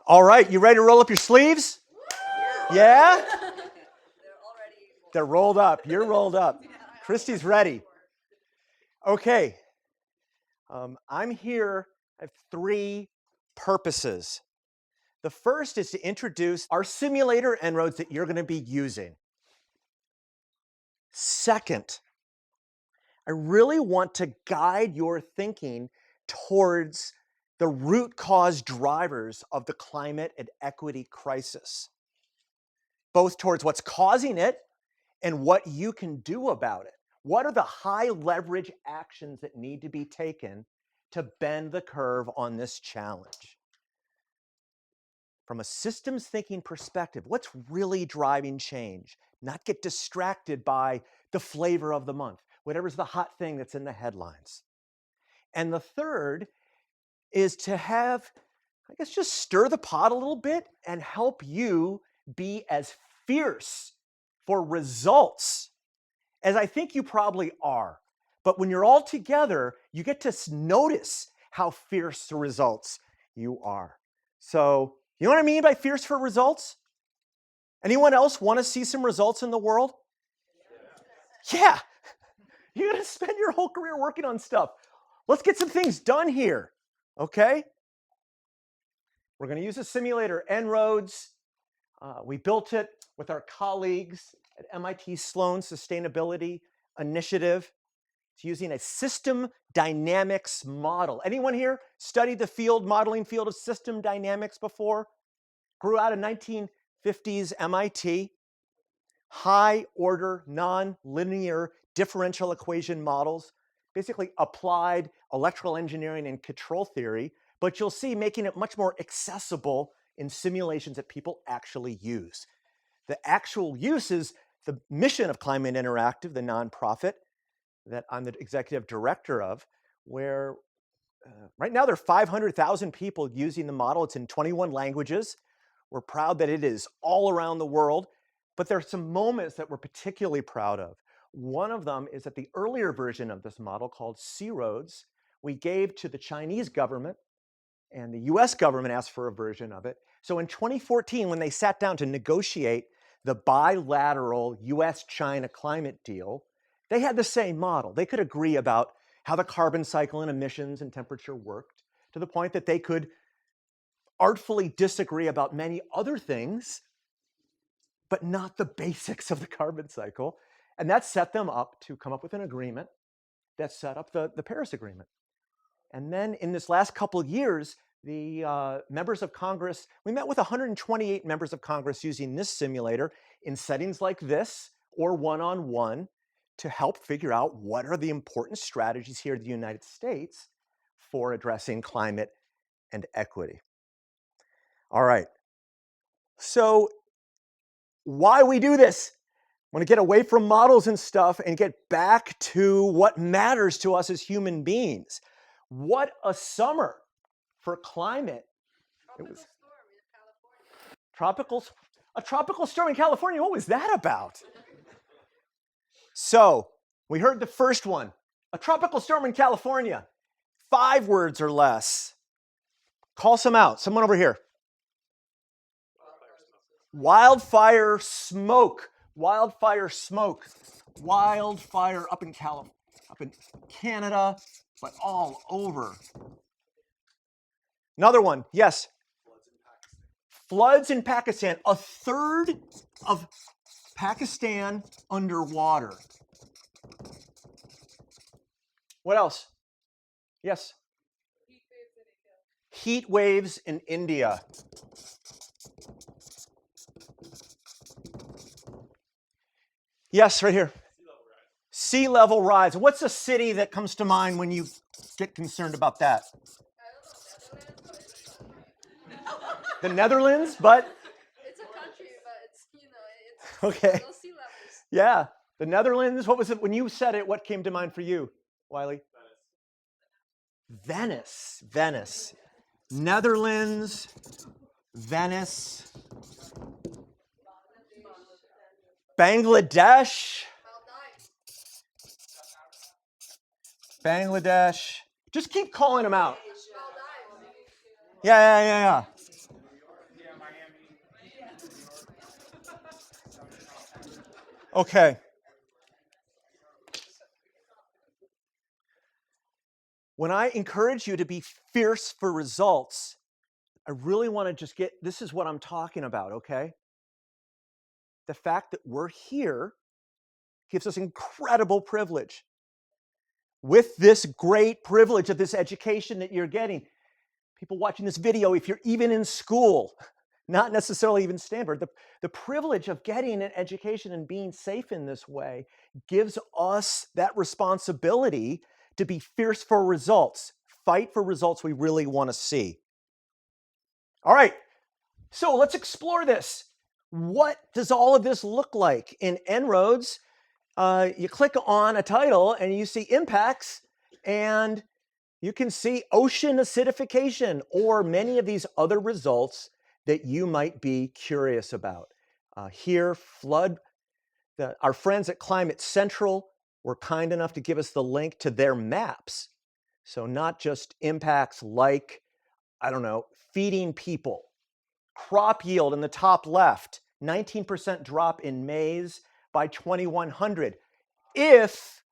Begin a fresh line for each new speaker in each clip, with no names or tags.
All right, you ready to roll up your sleeves? Yeah? They're rolled up. You're rolled up. Christy's ready. Okay. I'm here. I have three purposes. The first is to introduce our simulator En-ROADS that you're going to be using. Second, I really want to guide your thinking towards the root cause drivers of the climate and equity crisis, both towards what's causing it and what you can do about it. What are the high leverage actions that need to be taken to bend the curve on this challenge? From a systems thinking perspective, what's really driving change? Not get distracted by the flavor of the month, whatever's the hot thing that's in the headlines. And the third is to have, I guess, just stir the pot a little bit and help you be as fierce for results as I think you probably are. But when you're all together, you get to notice how fierce the results you are. So, you know what I mean by fierce for results? Anyone else want to see some results in the world? Yeah. You're going to spend your whole career working on stuff. Let's get some things done here, okay? We're going to use a simulator, En-ROADS. We built it with our colleagues at MIT Sloan Sustainability Initiative. It's using a system dynamics model. Anyone here studied the modeling field of system dynamics before? Grew out of 1950s MIT. High order, non-linear differential equation models, basically applied electrical engineering and control theory, but you'll see making it much more accessible in simulations that people actually use. The actual use is the mission of Climate Interactive, the nonprofit that I'm the executive director of, where right now there are 500,000 people using the model. It's in 21 languages. We're proud that it is all around the world, but there are some moments that we're particularly proud of. One of them is that the earlier version of this model, called C-ROADS, we gave to the Chinese government, and the US government asked for a version of it. So in 2014, when they sat down to negotiate the bilateral US-China climate deal, they had the same model. They could agree about how the carbon cycle and emissions and temperature worked, to the point that they could artfully disagree about many other things, but not the basics of the carbon cycle. And that set them up to come up with an agreement that set up the Paris Agreement. And then in this last couple of years, the members of Congress, we met with 128 members of Congress using this simulator in settings like this or one-on-one to help figure out what are the important strategies here in the United States for addressing climate and equity. All right. So why we do this? I want to get away from models and stuff and get back to what matters to us as human beings. What a summer for climate. A tropical storm in California. What was that about? So we heard the first one, a tropical storm in California, 5 words or less. Call some out. Someone over here. Wildfire smoke. Wildfire smoke. Wildfire up in Canada, but all over. Another one. Yes. Floods in Pakistan. A third of Pakistan underwater. What else? Yes. Heat waves in India. Yes, right here. Sea level rise. What's a city that comes to mind when you get concerned about that? The Netherlands, but
it's a country, but it's it's
okay.
those sea levels.
Yeah, the Netherlands. What was it when you said it? What came to mind for you, Wiley? Venice. Venice. Netherlands. Venice. Bangladesh. Bangladesh. Just keep calling them out. Yeah. Okay. When I encourage you to be fierce for results, I really want to just get, this is what I'm talking about, okay? The fact that we're here gives us incredible privilege. With this great privilege of this education that you're getting, people watching this video, if you're even in school, not necessarily even Stanford, the privilege of getting an education and being safe in this way gives us that responsibility to be fierce for results, fight for results we really want to see. All right, so let's explore this. What does all of this look like? In En-ROADS, you click on a title and you see impacts, and you can see ocean acidification or many of these other results that you might be curious about. Here, flood. Our friends at Climate Central were kind enough to give us the link to their maps. So not just impacts like, I don't know, feeding people. Crop yield in the top left, 19% drop in maize by 2100 if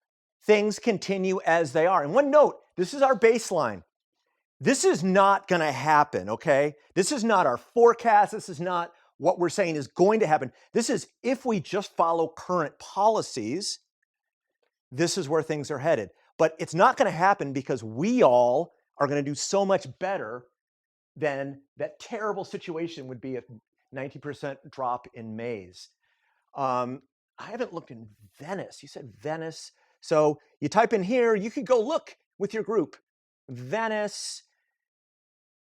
things continue as they are. And one note, this is our baseline. This is not going to happen, okay? This is not our forecast. This is not what we're saying is going to happen. This is if we just follow current policies, this is where things are headed. But it's not going to happen because we all are going to do so much better than that terrible situation would be a 90% drop in maize. I haven't looked in Venice. You said Venice. So you type in here, you could go look with your group. Venice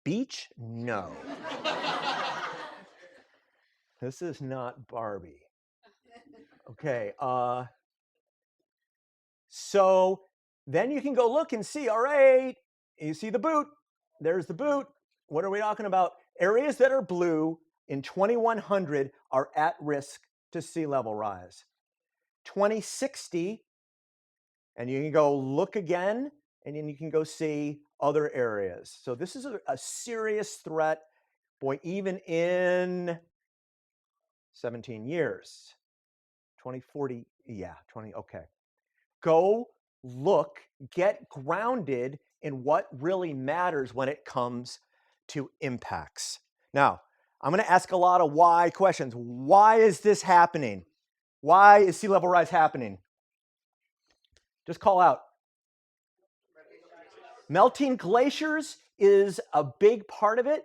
Beach? No. This is not Barbie. Okay. So then you can go look and see, all right, you see the boot. There's the boot. What are we talking about? Areas that are blue in 2100 are at risk to sea level rise. 2060, and you can go look again, and then you can go see other areas. So this is a serious threat, boy, even in 17 years. 2040, yeah, 20, okay. Go look, get grounded in what really matters when it comes to impacts. Now, I'm going to ask a lot of why questions. Why is this happening? Why is sea level rise happening? Just call out. Melting glaciers is a big part of it.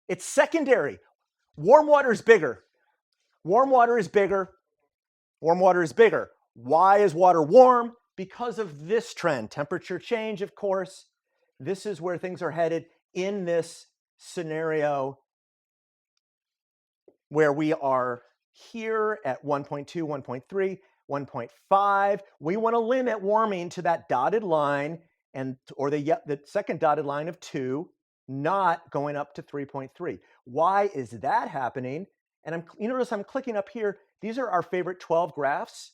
It's secondary. Warm water is bigger. Warm water is bigger. Warm water is bigger. Why is water warm? Because of this trend. Temperature change, of course. This is where things are headed in this scenario where we are here at 1.2, 1.3, 1.5. We want to limit warming to that dotted line or the second dotted line of 2, not going up to 3.3. Why is that happening? And you notice I'm clicking up here. These are our favorite 12 graphs.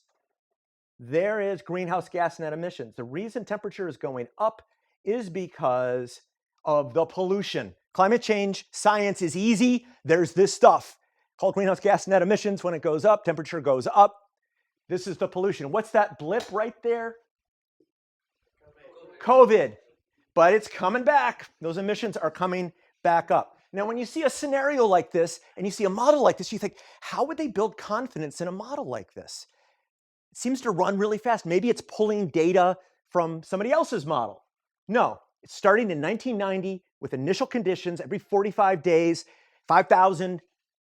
There is greenhouse gas net emissions. The reason temperature is going up is because of the pollution. Climate change science is easy. There's this stuff called greenhouse gas net emissions. When it goes up, temperature goes up. This is the pollution. What's that blip right there? COVID. But it's coming back. Those emissions are coming back up. Now, when you see a scenario like this and you see a model like this, you think, how would they build confidence in a model like this? It seems to run really fast. Maybe it's pulling data from somebody else's model. No, it's starting in 1990 with initial conditions every 45 days, 5,000,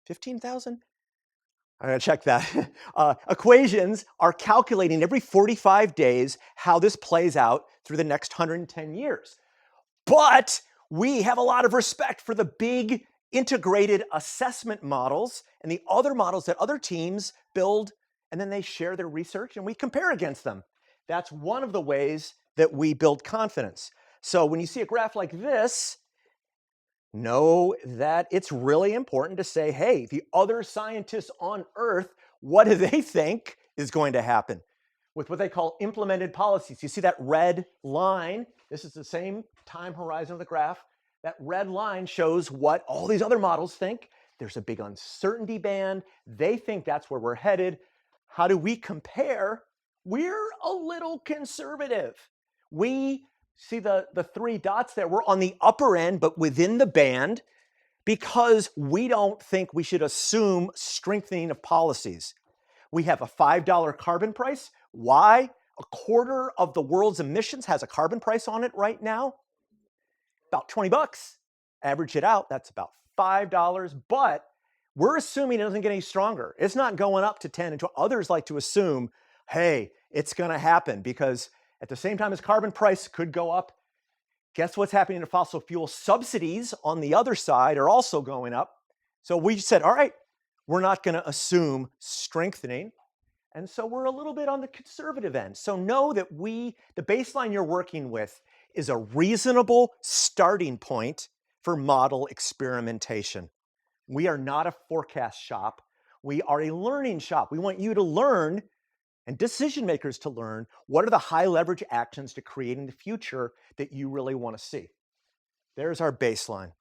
15,000? I'm going to check that. Equations are calculating every 45 days how this plays out through the next 110 years. But we have a lot of respect for the big integrated assessment models and the other models that other teams build, and then they share their research and we compare against them. That's one of the ways that we build confidence. So when you see a graph like this, know that it's really important to say, hey, the other scientists on Earth, what do they think is going to happen with what they call implemented policies? You see that red line? This is the same time horizon of the graph. That red line shows what all these other models think. There's a big uncertainty band. They think that's where we're headed. How do we compare? We're a little conservative. We see the 3 dots there. We're on the upper end, but within the band, because we don't think we should assume strengthening of policies. We have a $5 carbon price. Why? A quarter of the world's emissions has a carbon price on it right now. About 20 bucks. Average it out, that's about $5, but we're assuming it doesn't get any stronger. It's not going up to 10 and 12. Others like to assume, hey, it's going to happen because at the same time as carbon price could go up, guess what's happening to fossil fuel subsidies on the other side are also going up. So we said, all right, we're not going to assume strengthening. And so we're a little bit on the conservative end. So know that the baseline you're working with is a reasonable starting point for model experimentation. We are not a forecast shop. We are a learning shop. We want you to learn and decision makers to learn what are the high leverage actions to creating the future that you really want to see. There's our baseline.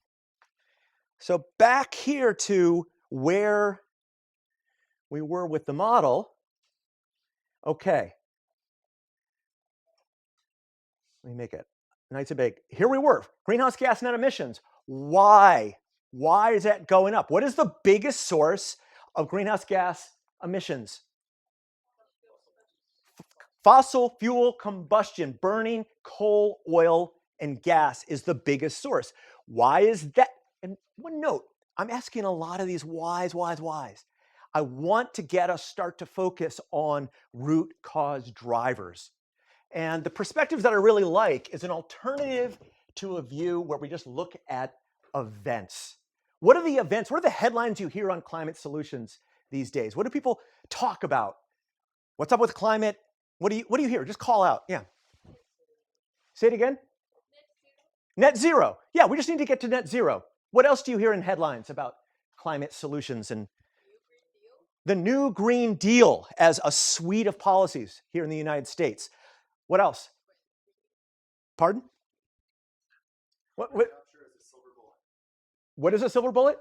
So back here to where we were with the model. Okay. Let me make it nice and big. Here we were, greenhouse gas net emissions. Why? Why is that going up? What is the biggest source of greenhouse gas emissions? Fossil fuel combustion, burning coal, oil, and gas is the biggest source. Why is that? And one note, I'm asking a lot of these whys. I want to get us start to focus on root cause drivers. And the perspectives that I really like is an alternative to a view where we just look at events. What are the events? What are the headlines you hear on climate solutions these days? What do people talk about? What's up with climate? What do you hear? Just call out. Yeah. Say it again. Net zero. Yeah, we just need to get to net zero. What else do you hear in headlines about climate solutions and the new Green Deal as a suite of policies here in the United States? What else? Pardon? What is a silver bullet?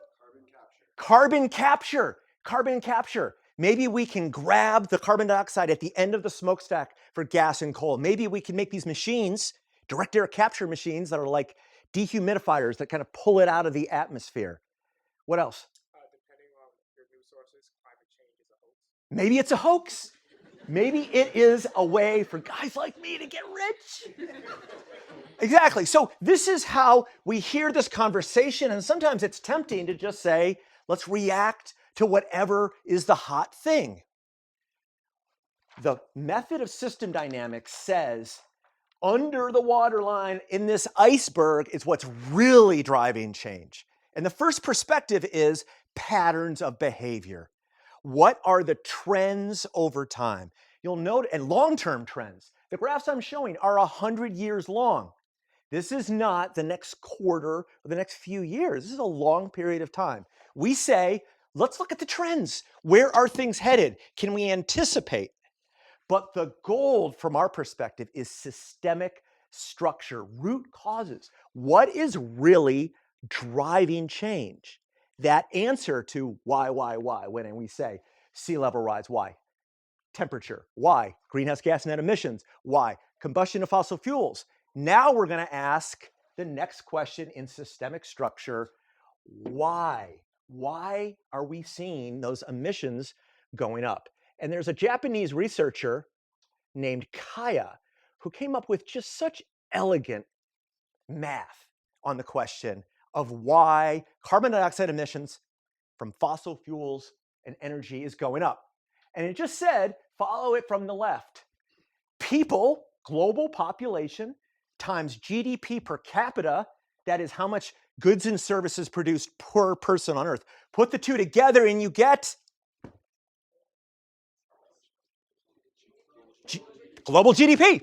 Carbon capture. Carbon capture. Maybe we can grab the carbon dioxide at the end of the smokestack for gas and coal. Maybe we can make these machines, direct air capture machines that are like dehumidifiers that kind of pull it out of the atmosphere. What else?
Depending on your news sources, climate change is a hoax.
Maybe it's a hoax. Maybe it is a way for guys like me to get rich. Exactly. So this is how we hear this conversation, and sometimes it's tempting to just say, let's react to whatever is the hot thing. The method of system dynamics says under the waterline in this iceberg is what's really driving change. And the first perspective is patterns of behavior. What are the trends over time? You'll note, and long-term trends. The graphs I'm showing are 100 years long. This is not the next quarter or the next few years. This is a long period of time. We say, let's look at the trends. Where are things headed? Can we anticipate? But the gold from our perspective is systemic structure, root causes. What is really driving change? That answer to why, when we say sea level rise, why? Temperature, why? Greenhouse gas net emissions, why? Combustion of fossil fuels. Now we're going to ask the next question in systemic structure, why? Why are we seeing those emissions going up? And there's a Japanese researcher named Kaya who came up with just such elegant math on the question of why carbon dioxide emissions from fossil fuels and energy is going up. And it just said, follow it from the left. People, global population, times GDP per capita, that is how much goods and services produced per person on Earth. Put the two together and you get global GDP.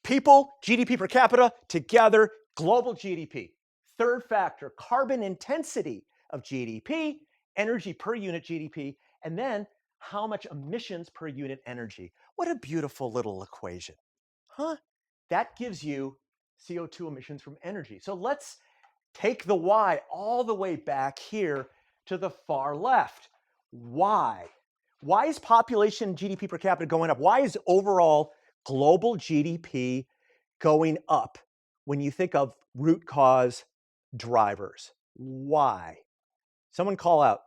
People, GDP per capita, together, global GDP. Third factor, carbon intensity of GDP, energy per unit GDP, and then how much emissions per unit energy. What a beautiful little equation, huh? That gives you CO2 emissions from energy. So let's take the why all the way back here to the far left. Why? Why is population GDP per capita going up? Why is overall global GDP going up when you think of root cause drivers? Why? Someone call out.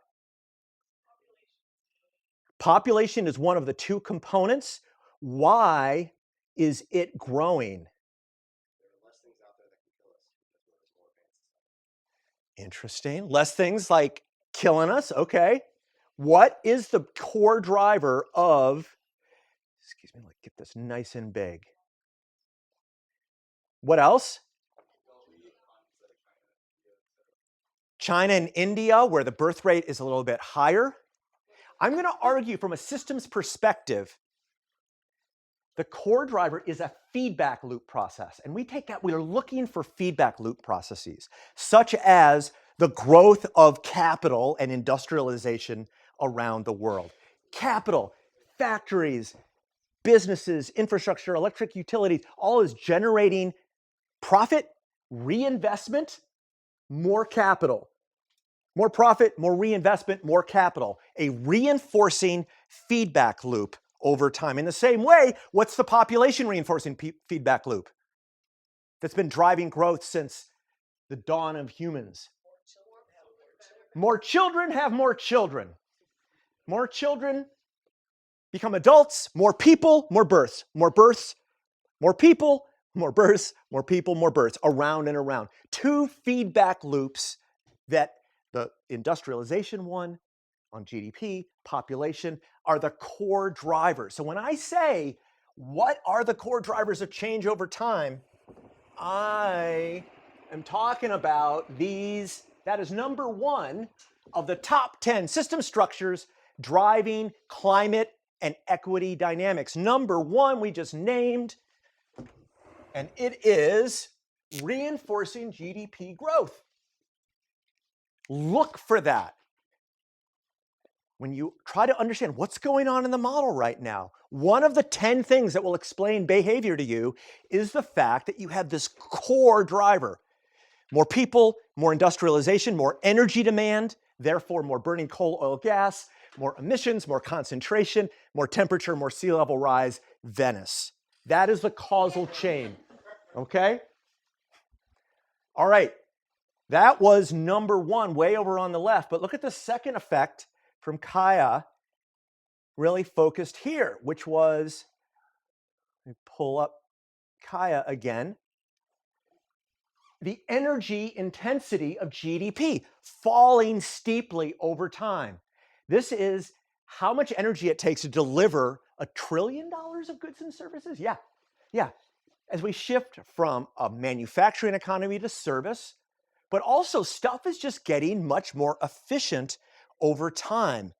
Population is one of the two components. Why is it growing?
There are less things out there that can kill us because we're more advanced.
Interesting. Less things like killing us. Okay. What is the core driver of, excuse me, let's get this nice and big. What else? China and India, where the birth rate is a little bit higher. I'm going to argue from a systems perspective, the core driver is a feedback loop process. And we're looking for feedback loop processes, such as the growth of capital and industrialization around the world. Capital, factories, businesses, infrastructure, electric utilities, all is generating profit, reinvestment, more capital. More profit, more reinvestment, more capital. A reinforcing feedback loop over time. In the same way, what's the population reinforcing feedback loop that's been driving growth since the dawn of humans? More children have more children. More children become adults, more people, more births. More births, more people, more births, more people, more births, around and around. Two feedback loops that the industrialization one on GDP, population, are the core drivers. So when I say, what are the core drivers of change over time, I am talking about these. That is number one of the top 10 system structures driving climate and equity dynamics. Number one, we just named, and it is reinforcing GDP growth. Look for that. When you try to understand what's going on in the model right now, one of the 10 things that will explain behavior to you is the fact that you have this core driver. More people, more industrialization, more energy demand, therefore more burning coal, oil, gas, more emissions, more concentration, more temperature, more sea level rise, Venice. That is the causal chain, okay? All right. That was number one, way over on the left. But look at the second effect from Kaya, really focused here, which was, let me pull up Kaya again, the energy intensity of GDP falling steeply over time. This is how much energy it takes to deliver $1 trillion of goods and services. Yeah. As we shift from a manufacturing economy to service, but also stuff is just getting much more efficient over time.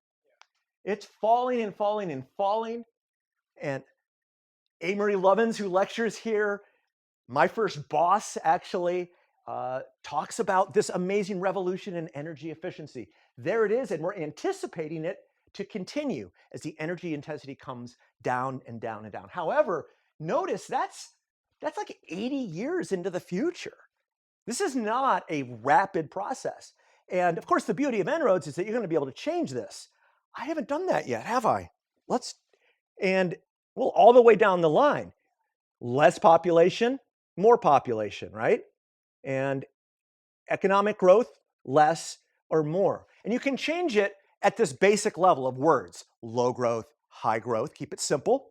It's falling and falling and falling. And Amory Lovins, who lectures here, my first boss actually, talks about this amazing revolution in energy efficiency. There it is, and we're anticipating it to continue as the energy intensity comes down and down and down. However, notice that's like 80 years into the future. This is not a rapid process. And of course, the beauty of En-ROADS is that you're going to be able to change this. I haven't done that yet, have I? All the way down the line. Less population, more population, right? And economic growth, less or more. And you can change it at this basic level of words. Low growth, high growth, keep it simple.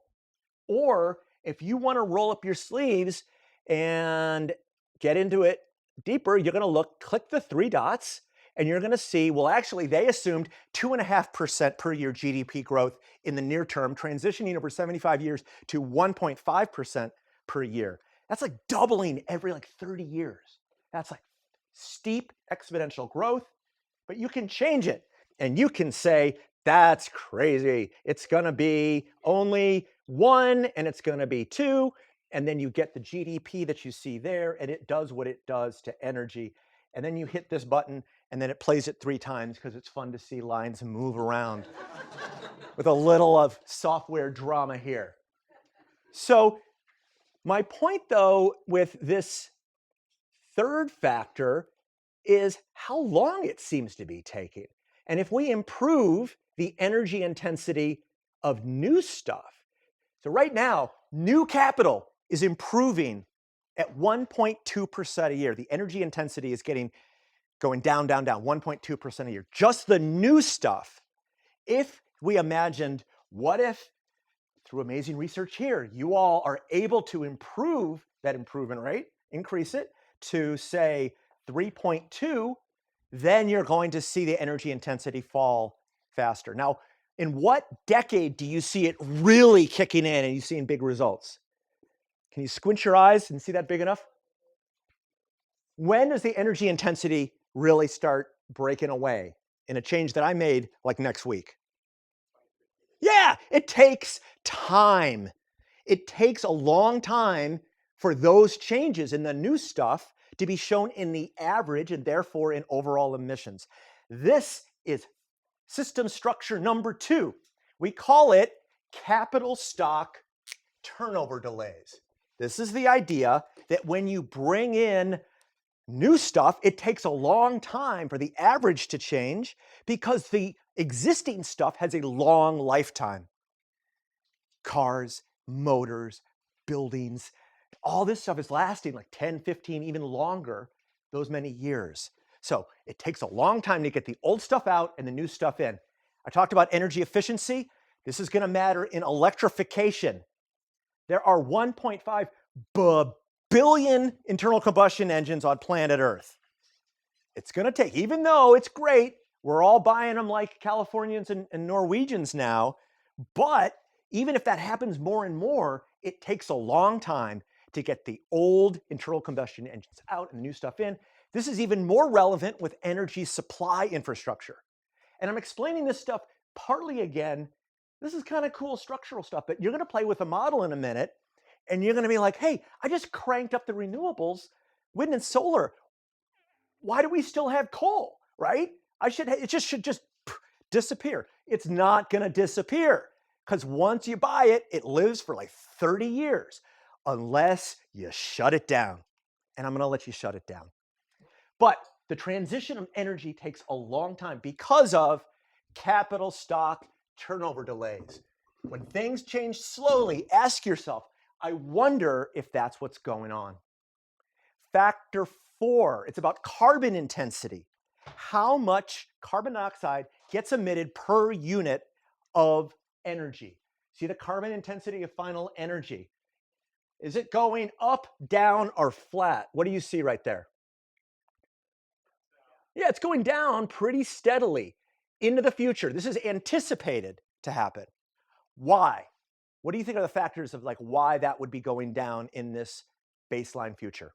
Or if you want to roll up your sleeves and get into it deeper, you're going to click the 3 dots, and you're going to see, well, actually, they assumed 2.5% per year GDP growth in the near term, transitioning over 75 years to 1.5% per year. That's like doubling every 30 years. That's like steep exponential growth, but you can change it. And you can say, that's crazy. It's going to be only 1, and it's going to be 2. And then you get the GDP that you see there, and it does what it does to energy. And then you hit this button, and then it plays it 3 times because it's fun to see lines move around with a little of software drama here. So my point, though, with this third factor is how long it seems to be taking. And if we improve the energy intensity of new stuff. So right now, new capital is improving at 1.2% a year. The energy intensity is going down, 1.2% a year. Just the new stuff. If we imagined, what if, through amazing research here, you all are able to improve that improvement rate, increase it to, say, 3.2, then you're going to see the energy intensity fall faster. Now, in what decade do you see it really kicking in and you seeing big results? Can you squint your eyes and see that big enough? When does the energy intensity really start breaking away in a change that I made like next week? Yeah, it takes time. It takes a long time for those changes in the new stuff to be shown in the average and therefore in overall emissions. This is system structure number 2. We call it capital stock turnover delays. This is the idea that when you bring in new stuff, it takes a long time for the average to change because the existing stuff has a long lifetime. Cars, motors, buildings, all this stuff is lasting like 10, 15, even longer, those many years. So it takes a long time to get the old stuff out and the new stuff in. I talked about energy efficiency. This is going to matter in electrification. There are 1.5 billion internal combustion engines on planet Earth. It's going to take, even though it's great, we're all buying them like Californians and Norwegians now, but even if that happens more and more, it takes a long time to get the old internal combustion engines out and the new stuff in. This is even more relevant with energy supply infrastructure. And I'm explaining this stuff partly again, this is kind of cool structural stuff, but you're going to play with a model in a minute and you're going to be like, hey, I just cranked up the renewables, wind and solar. Why do we still have coal, right? It should just disappear. It's not going to disappear because once you buy it, it lives for like 30 years unless you shut it down. And I'm going to let you shut it down. But the transition of energy takes a long time because of capital stock turnover delays. When things change slowly, ask yourself, I wonder if that's what's going on. Factor 4, it's about carbon intensity. How much carbon dioxide gets emitted per unit of energy? See the carbon intensity of final energy. Is it going up, down, or flat? What do you see right there? Yeah, it's going down pretty steadily into the future. This is anticipated to happen. Why? What do you think are the factors of like why that would be going down in this baseline future?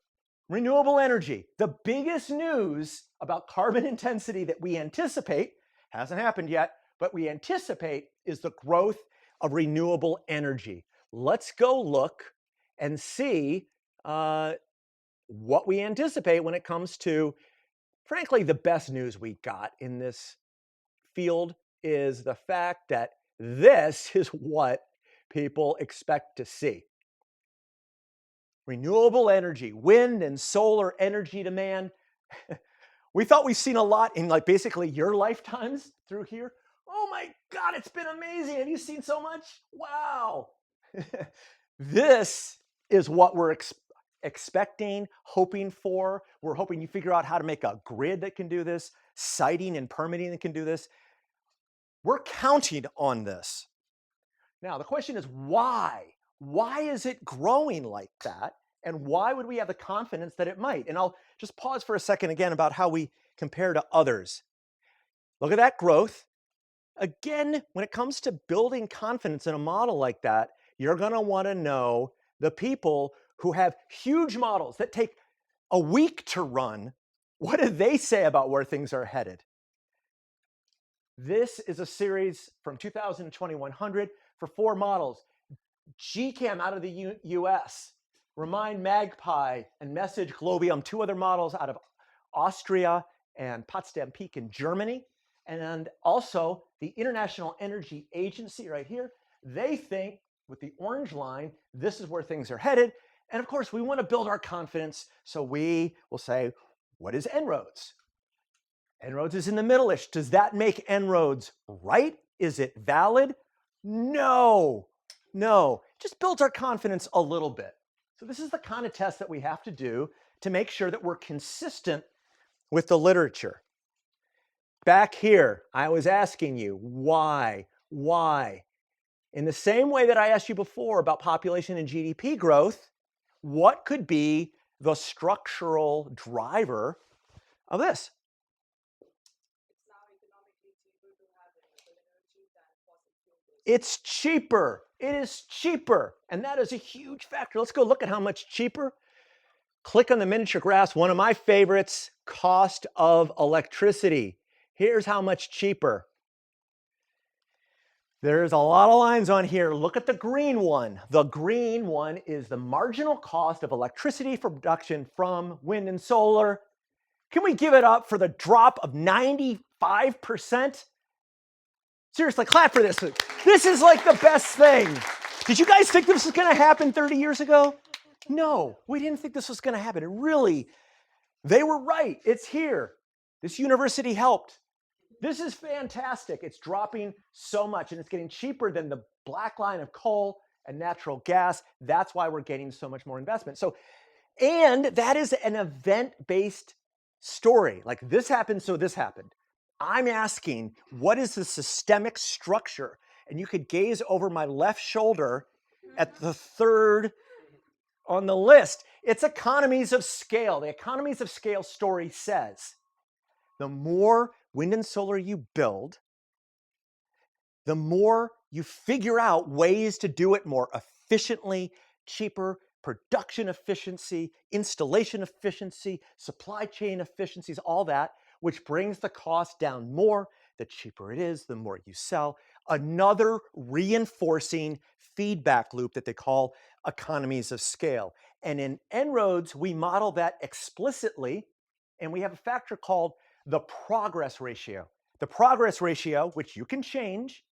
Renewable energy. The biggest news about carbon intensity that we anticipate, hasn't happened yet, but we anticipate is the growth of renewable energy. Let's go look and see what we anticipate when it comes to, frankly, the best news we got in this field is the fact that this is what people expect to see. Renewable energy, wind and solar energy demand. We thought we've seen a lot in like basically your lifetimes through here. Oh my God, it's been amazing. Have you seen so much? Wow. This is what we're expecting, hoping for. We're hoping you figure out how to make a grid that can do this, siting and permitting that can do this. We're counting on this. Now, the question is why? Why is it growing like that? And why would we have the confidence that it might? And I'll just pause for a second again about how we compare to others. Look at that growth. Again, when it comes to building confidence in a model like that, you're going to want to know the people who have huge models that take a week to run. What do they say about where things are headed? This is a series from 2000 to 2100 for 4 models. GCAM out of the US, Remind Magpie and Message Globium, 2 other models out of Austria and Potsdam Peak in Germany. And also the International Energy Agency right here, they think with the orange line, this is where things are headed. And of course, we want to build our confidence. So we will say, what is En-ROADS? En-ROADS is in the middle-ish. Does that make En-ROADS right Is it valid? No, no. Just builds our confidence a little bit. So this is the kind of test that we have to do to make sure that we're consistent with the literature. Back here, I was asking you, why? Why? In the same way that I asked you before about population and GDP growth, what could be the structural driver of this? It's cheaper. It is cheaper. And that is a huge factor. Let's go look at how much cheaper. Click on the miniature graphs. One of my favorites, cost of electricity. Here's how much cheaper. There's a lot of lines on here. Look at the green one. The green one is the marginal cost of electricity for production from wind and solar. Can we give it up for the drop of 95%? Seriously, clap for this. This is like the best thing. Did you guys think this was going to happen 30 years ago? No, we didn't think this was going to happen. It really, they were right. It's here. This university helped. This is fantastic. It's dropping so much, and it's getting cheaper than the black line of coal and natural gas. That's why we're getting so much more investment. So, and that is an event-based story. Like this happened, so this happened. I'm asking, what is the systemic structure? And you could gaze over my left shoulder at the third on the list. It's economies of scale. The economies of scale story says the more wind and solar you build, the more you figure out ways to do it more efficiently, cheaper, production efficiency, installation efficiency, supply chain efficiencies, all that, which brings the cost down more. The cheaper it is, the more you sell. Another reinforcing feedback loop that they call economies of scale. And in En-ROADS, we model that explicitly, and we have a factor called the progress ratio. The progress ratio, which you can change,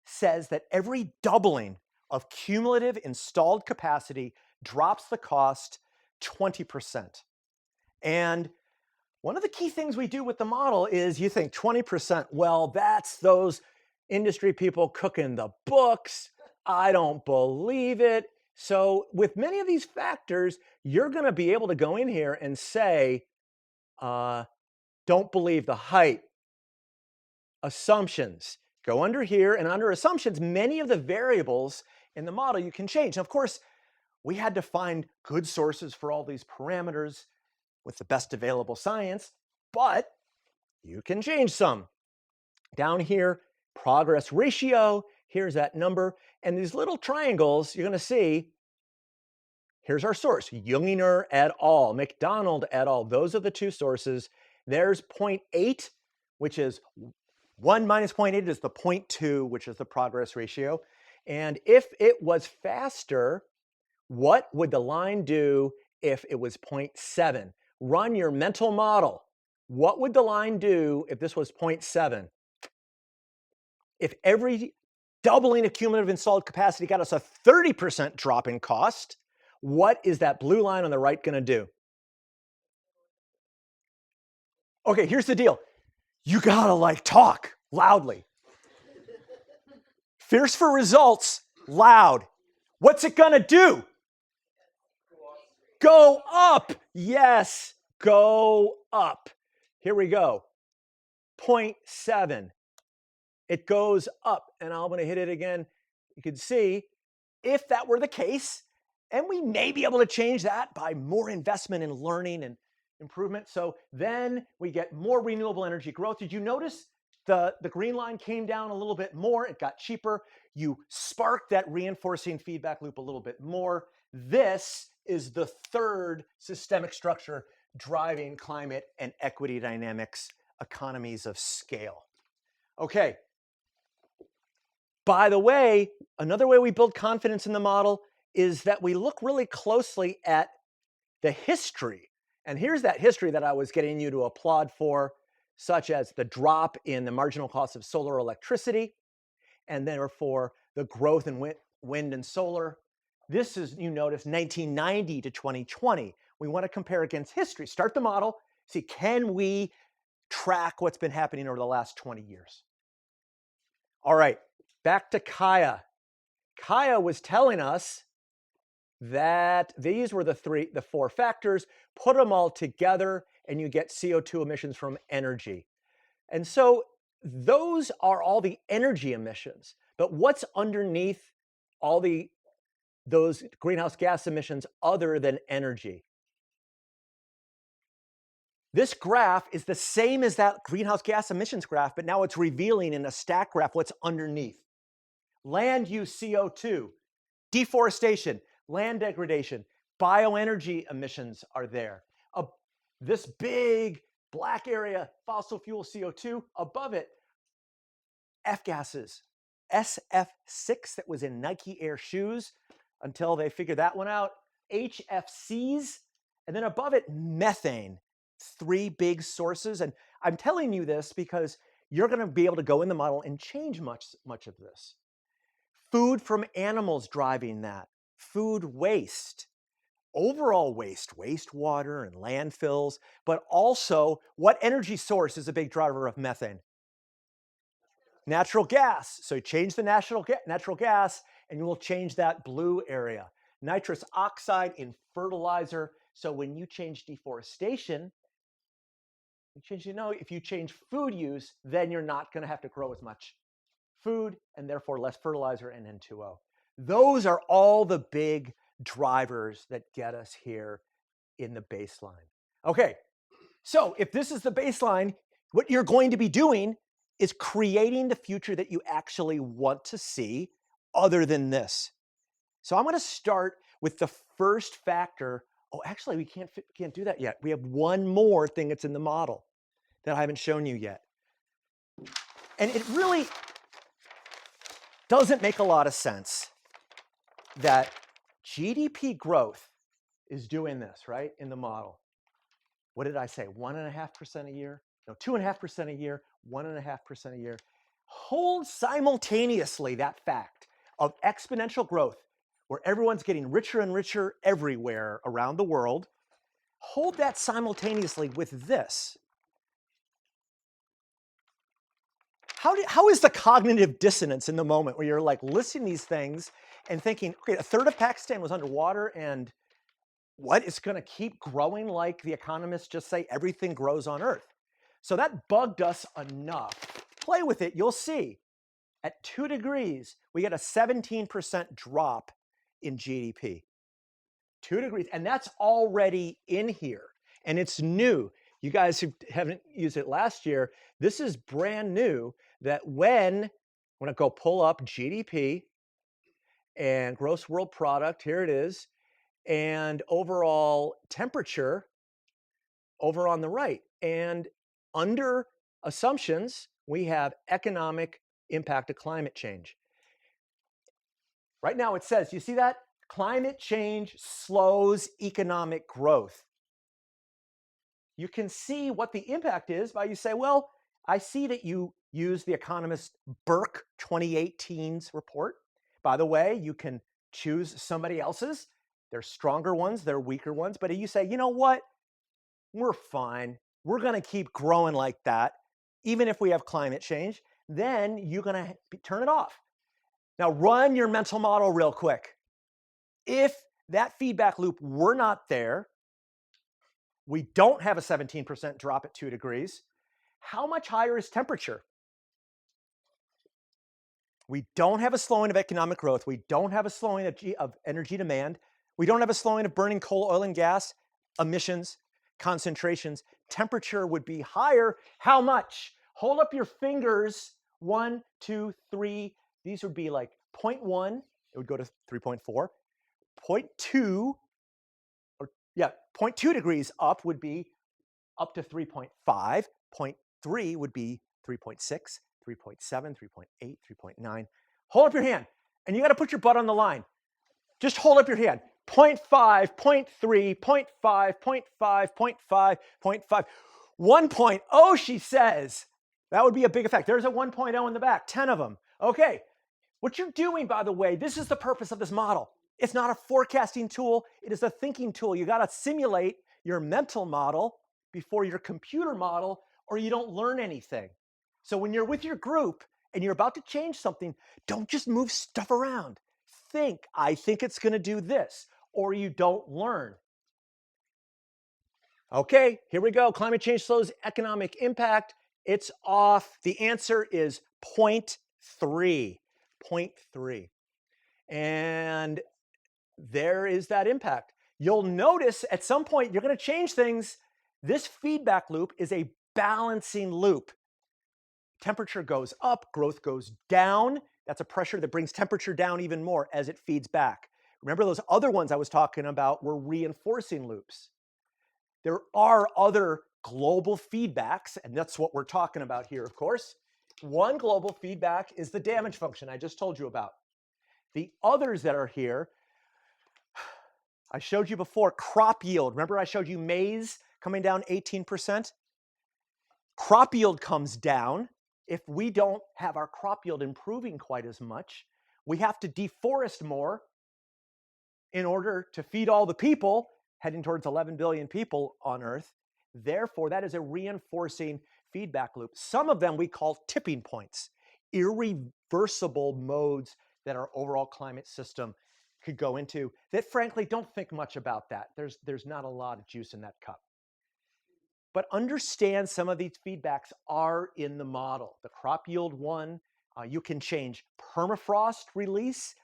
says that every doubling of cumulative installed capacity drops the cost 20%. And one of the key things we do with the model is you think 20%, well, that's those industry people cooking the books. I don't believe it. So with many of these factors, you're going to be able to go in here and say, don't believe the hype. Assumptions. Go under here, and under assumptions, many of the variables in the model you can change. And of course, we had to find good sources for all these parameters with the best available science, but you can change some. Down here, progress ratio, here's that number. And these little triangles, you're going to see, here's our source, Junginger et al., McDonald et al. Those are the two sources. There's 0.8, which is 1 minus 0.8 is the 0.2, which is the progress ratio. And if it was faster, what would the line do if it was 0.7? Run your mental model. What would the line do if this was 0.7? If every doubling of cumulative installed capacity got us a 30% drop in cost, what is that blue line on the right going to do? Okay, here's the deal. You gotta talk loudly. Fierce for results, loud. What's it gonna do? Go up. Yes, go up. Here we go. 0.7. It goes up, and I'm going to hit it again. You can see if that were the case, and we may be able to change that by more investment in learning and improvement. So then we get more renewable energy growth. Did you notice the green line came down a little bit more? It got cheaper. You sparked that reinforcing feedback loop a little bit more. This is the third systemic structure driving climate and equity dynamics, economies of scale. Okay. By the way, another way we build confidence in the model is that we look really closely at the history. And here's that history that I was getting you to applaud for, such as the drop in the marginal cost of solar electricity, and therefore the growth in wind and solar. This is, you notice, 1990 to 2020. We want to compare against history. Start the model, see, can we track what's been happening over the last 20 years? All right, back to Kaya. Kaya was telling us that these were the four factors. Put them all together and you get CO2 emissions from energy. And so those are all the energy emissions. But what's underneath all those greenhouse gas emissions other than energy? This graph is the same as that greenhouse gas emissions graph, but now it's revealing in a stack graph what's underneath. Land use CO2, deforestation, land degradation, bioenergy emissions are there. This big black area, fossil fuel CO2, above it, F-gases, SF6 that was in Nike Air shoes until they figured that one out, HFCs, and then above it, methane. 3 big sources. And I'm telling you this because you're going to be able to go in the model and change much of this. Food from animals driving that. Food waste. Overall waste, wastewater and landfills, but also what energy source is a big driver of methane? Natural gas. So you change the natural gas and you will change that blue area. Nitrous oxide in fertilizer. So when you change deforestation, if you change food use, then you're not going to have to grow as much food and therefore less fertilizer and N2O. Those are all the big drivers that get us here in the baseline. Okay, so if this is the baseline, what you're going to be doing is creating the future that you actually want to see other than this. So I'm going to start with the first factor. Oh, actually, we can't do that yet. We have one more thing that's in the model that I haven't shown you yet. And it really doesn't make a lot of sense that GDP growth is doing this, right, in the model. What did I say? 1.5% a year? No, 2.5% a year, 1.5% a year. Hold simultaneously that fact of exponential growth where everyone's getting richer and richer everywhere around the world. Hold that simultaneously with this. How is the cognitive dissonance in the moment where you're like listening to these things and thinking, okay, a third of Pakistan was underwater and what is going to keep growing like the economists just say everything grows on Earth? So that bugged us enough. Play with it, you'll see. At 2 degrees, we get a 17% drop in GDP. 2 degrees, and that's already in here, and it's new. You guys who haven't used it last year, this is brand new that when I'm going to go pull up GDP and gross world product, here it is, and overall temperature over on the right. And under assumptions, we have economic impact of climate change. Right now it says, you see that? Climate change slows economic growth. You can see what the impact is by you say, well, I see that you use the economist Burke 2018's report. By the way, you can choose somebody else's. There's stronger ones, there are weaker ones, but you say, you know what? We're fine. We're going to keep growing like that, even if we have climate change. Then you're going to turn it off. Now run your mental model real quick. If that feedback loop were not there, we don't have a 17% drop at 2 degrees. How much higher is temperature? We don't have a slowing of economic growth. We don't have a slowing of energy demand. We don't have a slowing of burning coal, oil, and gas emissions, concentrations. Temperature would be higher. How much? Hold up your fingers. 1, 2, 3. These would be like 0.1. It would go to 3.4. 0.2, or yeah, 0.2 degrees up would be up to 3.5. 0.3 would be 3.6, 3.7, 3.8, 3.9. Hold up your hand, and you got to put your butt on the line. Just hold up your hand. 0.5, 0.3, 0.5, 0.5, 0.5, 0.5. 1.0, she says. That would be a big effect. There's a 1.0 in the back, 10 of them. Okay, what you're doing, by the way, this is the purpose of this model. It's not a forecasting tool. It is a thinking tool. You got to simulate your mental model before your computer model, or you don't learn anything. So when you're with your group and you're about to change something, don't just move stuff around. Think, I think it's going to do this, or you don't learn. Okay, here we go. Climate change slows economic impact. It's off. The answer is 0.3. 0.3. And there is that impact. You'll notice at some point you're going to change things. This feedback loop is a balancing loop. Temperature goes up, growth goes down. That's a pressure that brings temperature down even more as it feeds back. Remember those other ones I was talking about were reinforcing loops. There are other global feedbacks, and that's what we're talking about here, of course. One global feedback is the damage function I just told you about. The others that are here, I showed you before, crop yield. Remember I showed you maize coming down 18%? Crop yield comes down. If we don't have our crop yield improving quite as much, we have to deforest more in order to feed all the people, heading towards 11 billion people on Earth. Therefore, that is a reinforcing feedback loop. Some of them we call tipping points, irreversible modes that our overall climate system could go into that, frankly, don't think much about that. There's not a lot of juice in that cup. But understand some of these feedbacks are in the model. The crop yield one, you can change permafrost release.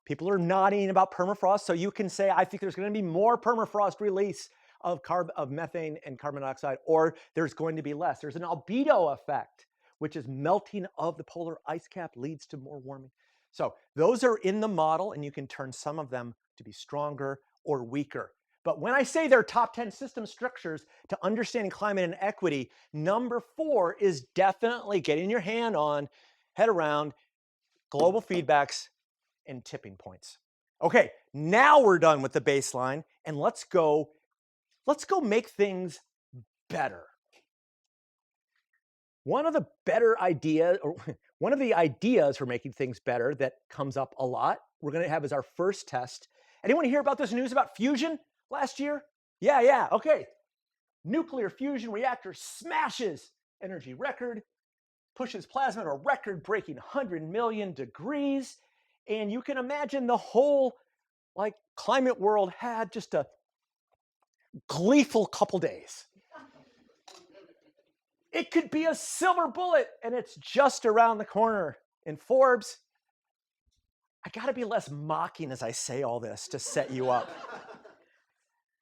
People are nodding about permafrost, so you can say, I think there's going to be more permafrost release of methane and carbon dioxide, or there's going to be less. There's an albedo effect, which is melting of the polar ice cap leads to more warming. So those are in the model, and you can turn some of them to be stronger or weaker. But when I say they're top 10 system structures to understanding climate and equity, number 4 is definitely getting your head around global feedbacks and tipping points. Okay, now we're done with the baseline, and let's go make things better. One of the ideas for making things better that comes up a lot, we're going to have as our first test. Anyone hear about this news about fusion last year? Yeah, okay. Nuclear fusion reactor smashes energy record, pushes plasma to a record-breaking 100 million degrees, and you can imagine the whole climate world had just a gleeful couple days. It could be a silver bullet, and it's just around the corner. In Forbes, I gotta be less mocking as I say all this to set you up.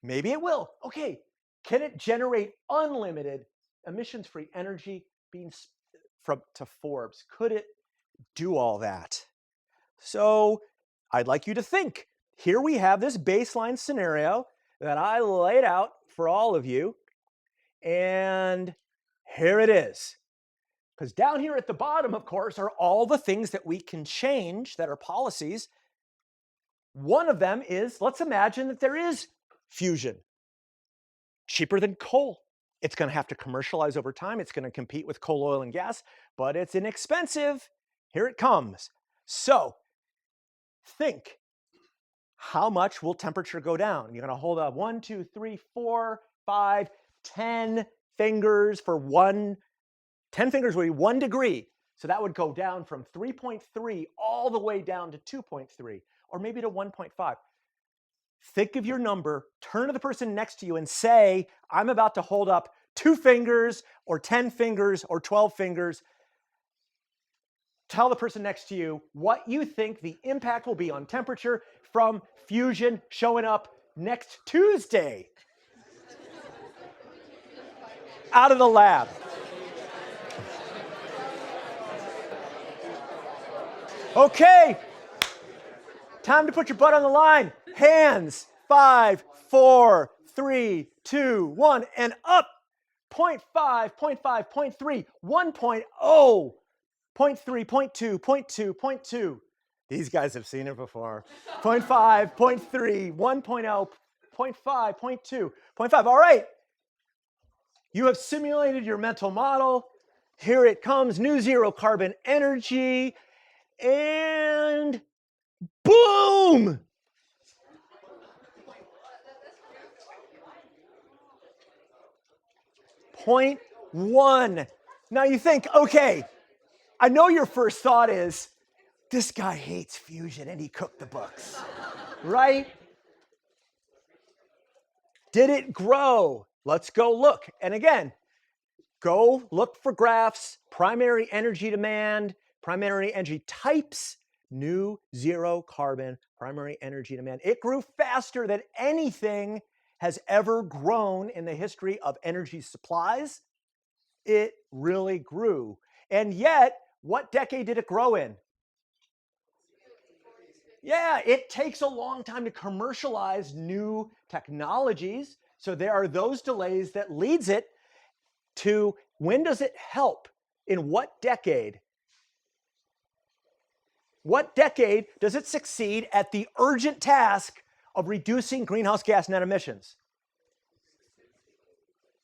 Maybe it will. Okay, can it generate unlimited emissions-free energy being to Forbes? Could it do all that? So I'd like you to think. Here we have this baseline scenario that I laid out for all of you, and here it is. Because down here at the bottom, of course, are all the things that we can change that are policies. One of them is, let's imagine that there is fusion. Cheaper than coal. It's going to have to commercialize over time. It's going to compete with coal, oil, and gas, but it's inexpensive. Here it comes. So think, how much will temperature go down? You're going to hold up 1, 2, 3, 4, 5, 10 fingers for 10 fingers would be 1 degree. So that would go down from 3.3 all the way down to 2.3, or maybe to 1.5. Think of your number, turn to the person next to you and say, I'm about to hold up 2 fingers or 10 fingers or 12 fingers. Tell the person next to you what you think the impact will be on temperature from fusion showing up next Tuesday out of the lab. Okay, time to put your butt on the line. Hands, 5, 4, 3, 2, 1, and up. 0.5, 0.5, 0.3, 1.0, 0.3, 0.2, 0.2, 0.2. These guys have seen it before. 0.5, 0.3, 1.0, 0.5, 0.2, 0.5. All right. You have simulated your mental model. Here it comes, new zero carbon energy. And boom! 0.1. Now you think, okay, I know your first thought is, this guy hates fusion and he cooked the books, right? Did it grow? Let's go look. And again, go look for graphs, primary energy demand, primary energy types, new zero carbon primary energy demand. It grew faster than anything has ever grown in the history of energy supplies. It really grew. And yet, what decade did it grow in? Yeah, it takes a long time to commercialize new technologies. So there are those delays that leads it to when does it help? In what decade? What decade does it succeed at the urgent task of reducing greenhouse gas net emissions?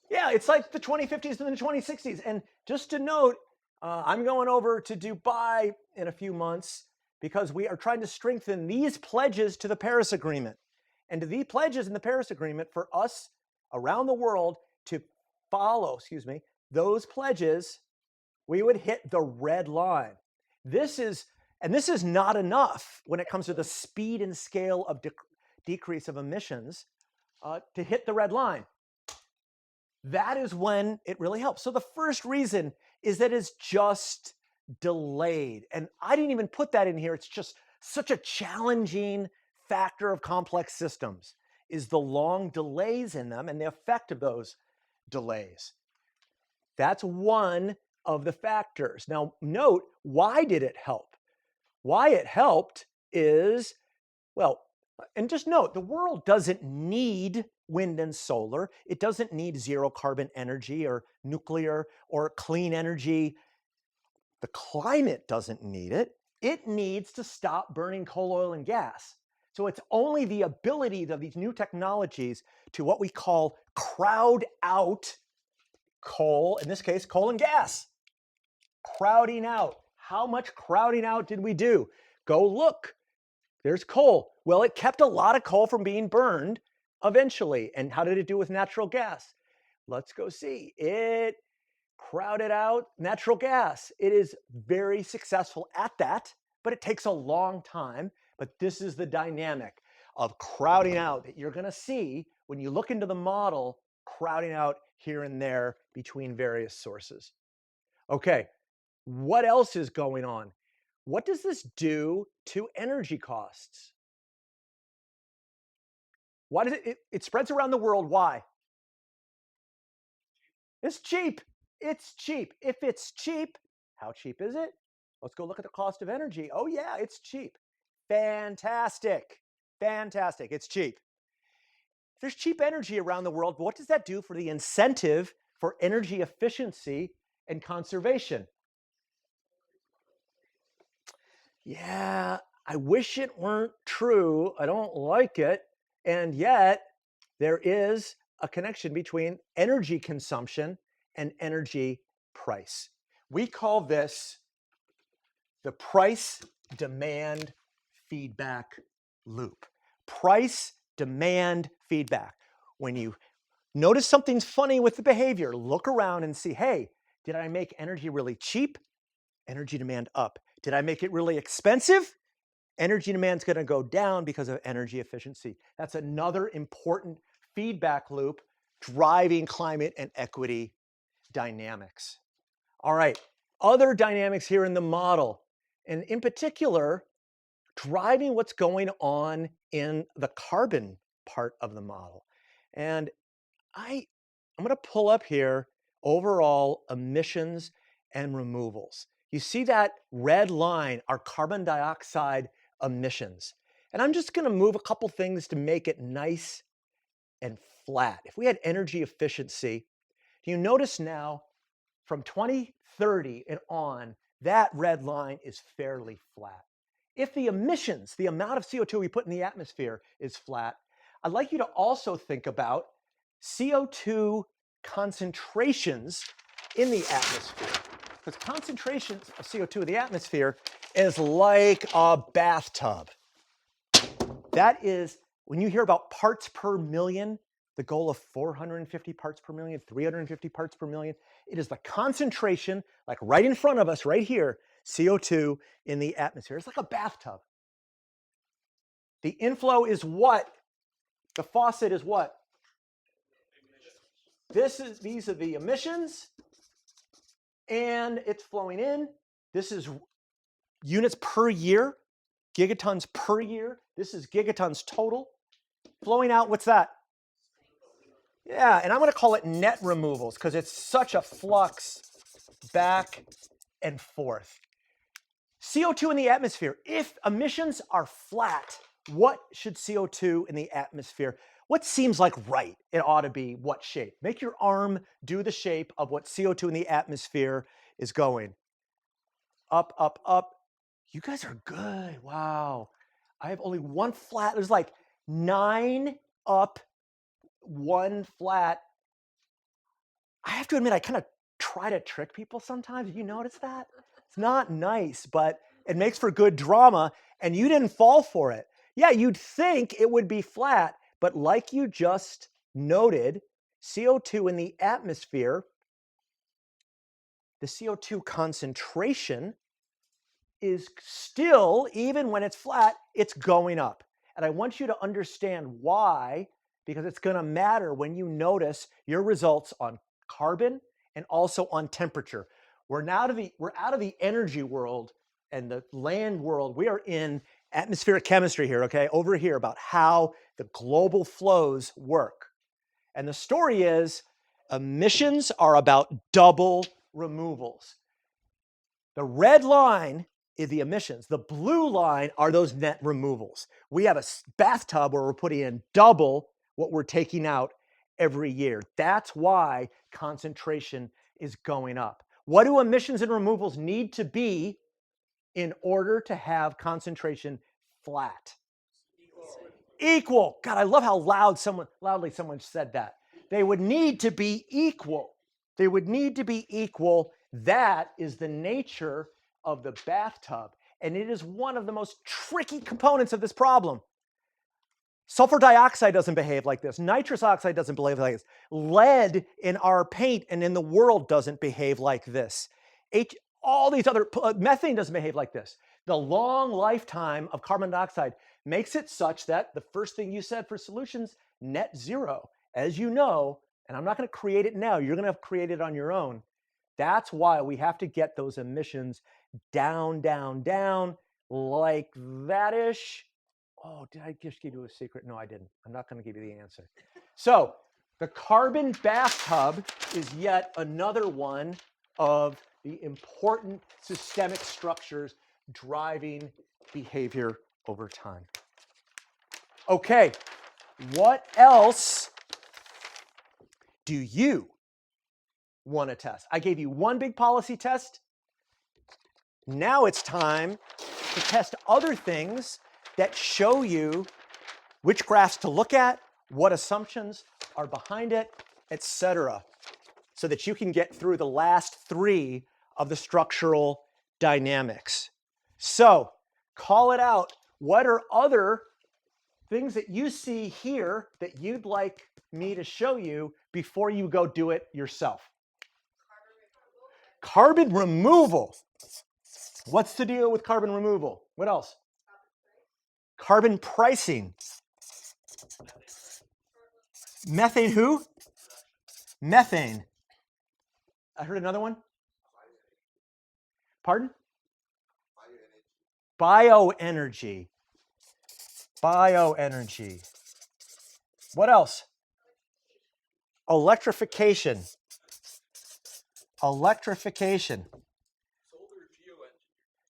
Yeah, it's like the 2050s and the 2060s. And just to note, I'm going over to Dubai in a few months because we are trying to strengthen these pledges to the Paris Agreement. And to the pledges in the Paris Agreement for us around the world to follow, those pledges, we would hit the red line. This is not enough when it comes to the speed and scale of decrease of emissions to hit the red line. That is when it really helps. So the first reason is that it's just delayed. And I didn't even put that in here. It's just such a challenging factor of complex systems is the long delays in them and the effect of those delays. That's one of the factors. Now, note, why did it help? Why it helped is, well, and just note, the world doesn't need wind and solar. It doesn't need zero carbon energy or nuclear or clean energy. The climate doesn't need it. It needs to stop burning coal, oil, and gas. So it's only the ability of these new technologies to what we call crowd out coal, in this case, coal and gas. Crowding out. How much crowding out did we do? Go look. There's coal. Well, it kept a lot of coal from being burned eventually. And how did it do with natural gas? Let's go see. It crowded out natural gas. It is very successful at that, but it takes a long time. But this is the dynamic of crowding out that you're going to see when you look into the model, crowding out here and there between various sources. Okay, what else is going on? What does this do to energy costs? Why does it spreads around the world? Why? It's cheap. It's cheap. If it's cheap, how cheap is it? Let's go look at the cost of energy. Oh yeah, it's cheap. Fantastic. Fantastic. It's cheap. If there's cheap energy around the world, what does that do for the incentive for energy efficiency and conservation? Yeah, I wish it weren't true. I don't like it. And yet, there is a connection between energy consumption and energy price. We call this the price-demand feedback loop. Price-demand feedback. When you notice something's funny with the behavior, look around and see, hey, did I make energy really cheap? Energy demand up. Did I make it really expensive? Energy demand's going to go down because of energy efficiency. That's another important feedback loop driving climate and equity dynamics. All right, other dynamics here in the model, and in particular, driving what's going on in the carbon part of the model. And I'm going to pull up here overall emissions and removals. You see that red line, our carbon dioxide emissions. And I'm just going to move a couple things to make it nice and flat. If we had energy efficiency, do you notice now from 2030 and on, that red line is fairly flat. If the emissions, the amount of CO2 we put in the atmosphere is flat, I'd like you to also think about CO2 concentrations in the atmosphere. Because concentrations of CO2 in the atmosphere is like a bathtub. That is, when you hear about parts per million, the goal of 450 parts per million, 350 parts per million, It is the concentration, like right in front of us, right here, CO2 in the atmosphere. It's like a bathtub. The inflow is what? The faucet is what? These are the emissions, and it's flowing in. This is units per year, gigatons per year. This is gigatons total. Flowing out, what's that? Yeah, and I'm going to call it net removals because it's such a flux back and forth. CO2 in the atmosphere. If emissions are flat, what should CO2 in the atmosphere? What seems like right? It ought to be what shape? Make your arm do the shape of what CO2 in the atmosphere is going. Up, up, up. You guys are good. Wow. I have only one flat. There's like 9 up, 1 flat. I have to admit, I kind of try to trick people sometimes. You notice that? It's not nice, but it makes for good drama, and you didn't fall for it. Yeah, you'd think it would be flat, but like you just noted, CO2 in the atmosphere, the CO2 concentration is still, even when it's flat, it's going up. And I want you to understand why, because it's going to matter when you notice your results on carbon and also on temperature. We're out of the energy world and the land world. We are in atmospheric chemistry here, okay? Over here about how the global flows work. And the story is emissions are about double removals. The red line is the emissions. The blue line are those net removals. We have a bathtub where we're putting in double what we're taking out every year. That's why concentration is going up. What do emissions and removals need to be in order to have concentration flat? Equal. God, I love how loudly someone said that. They would need to be equal. They would need to be equal. That is the nature of the bathtub. And it is one of the most tricky components of this problem. Sulfur dioxide doesn't behave like this. Nitrous oxide doesn't behave like this. Lead in our paint and in the world doesn't behave like this. All these other, methane doesn't behave like this. The long lifetime of carbon dioxide makes it such that the first thing you said for solutions, net zero. As you know, and I'm not going to create it now, you're going to have to create it on your own. That's why we have to get those emissions down, down, down, like that-ish. Oh, did I just give you a secret? No, I didn't. I'm not going to give you the answer. So the carbon bathtub is yet another one of the important systemic structures driving behavior over time. Okay, what else do you want to test? I gave you one big policy test. Now it's time to test other things that show you which graphs to look at, what assumptions are behind it, etc., so that you can get through the last 3 of the structural dynamics. So, call it out. What are other things that you see here that you'd like me to show you before you go do it yourself? Carbon removal. What's the deal with carbon removal? What else? Carbon pricing. Methane who? Methane. I heard another one. Pardon? Bioenergy. Bioenergy. What else? Electrification. Electrification.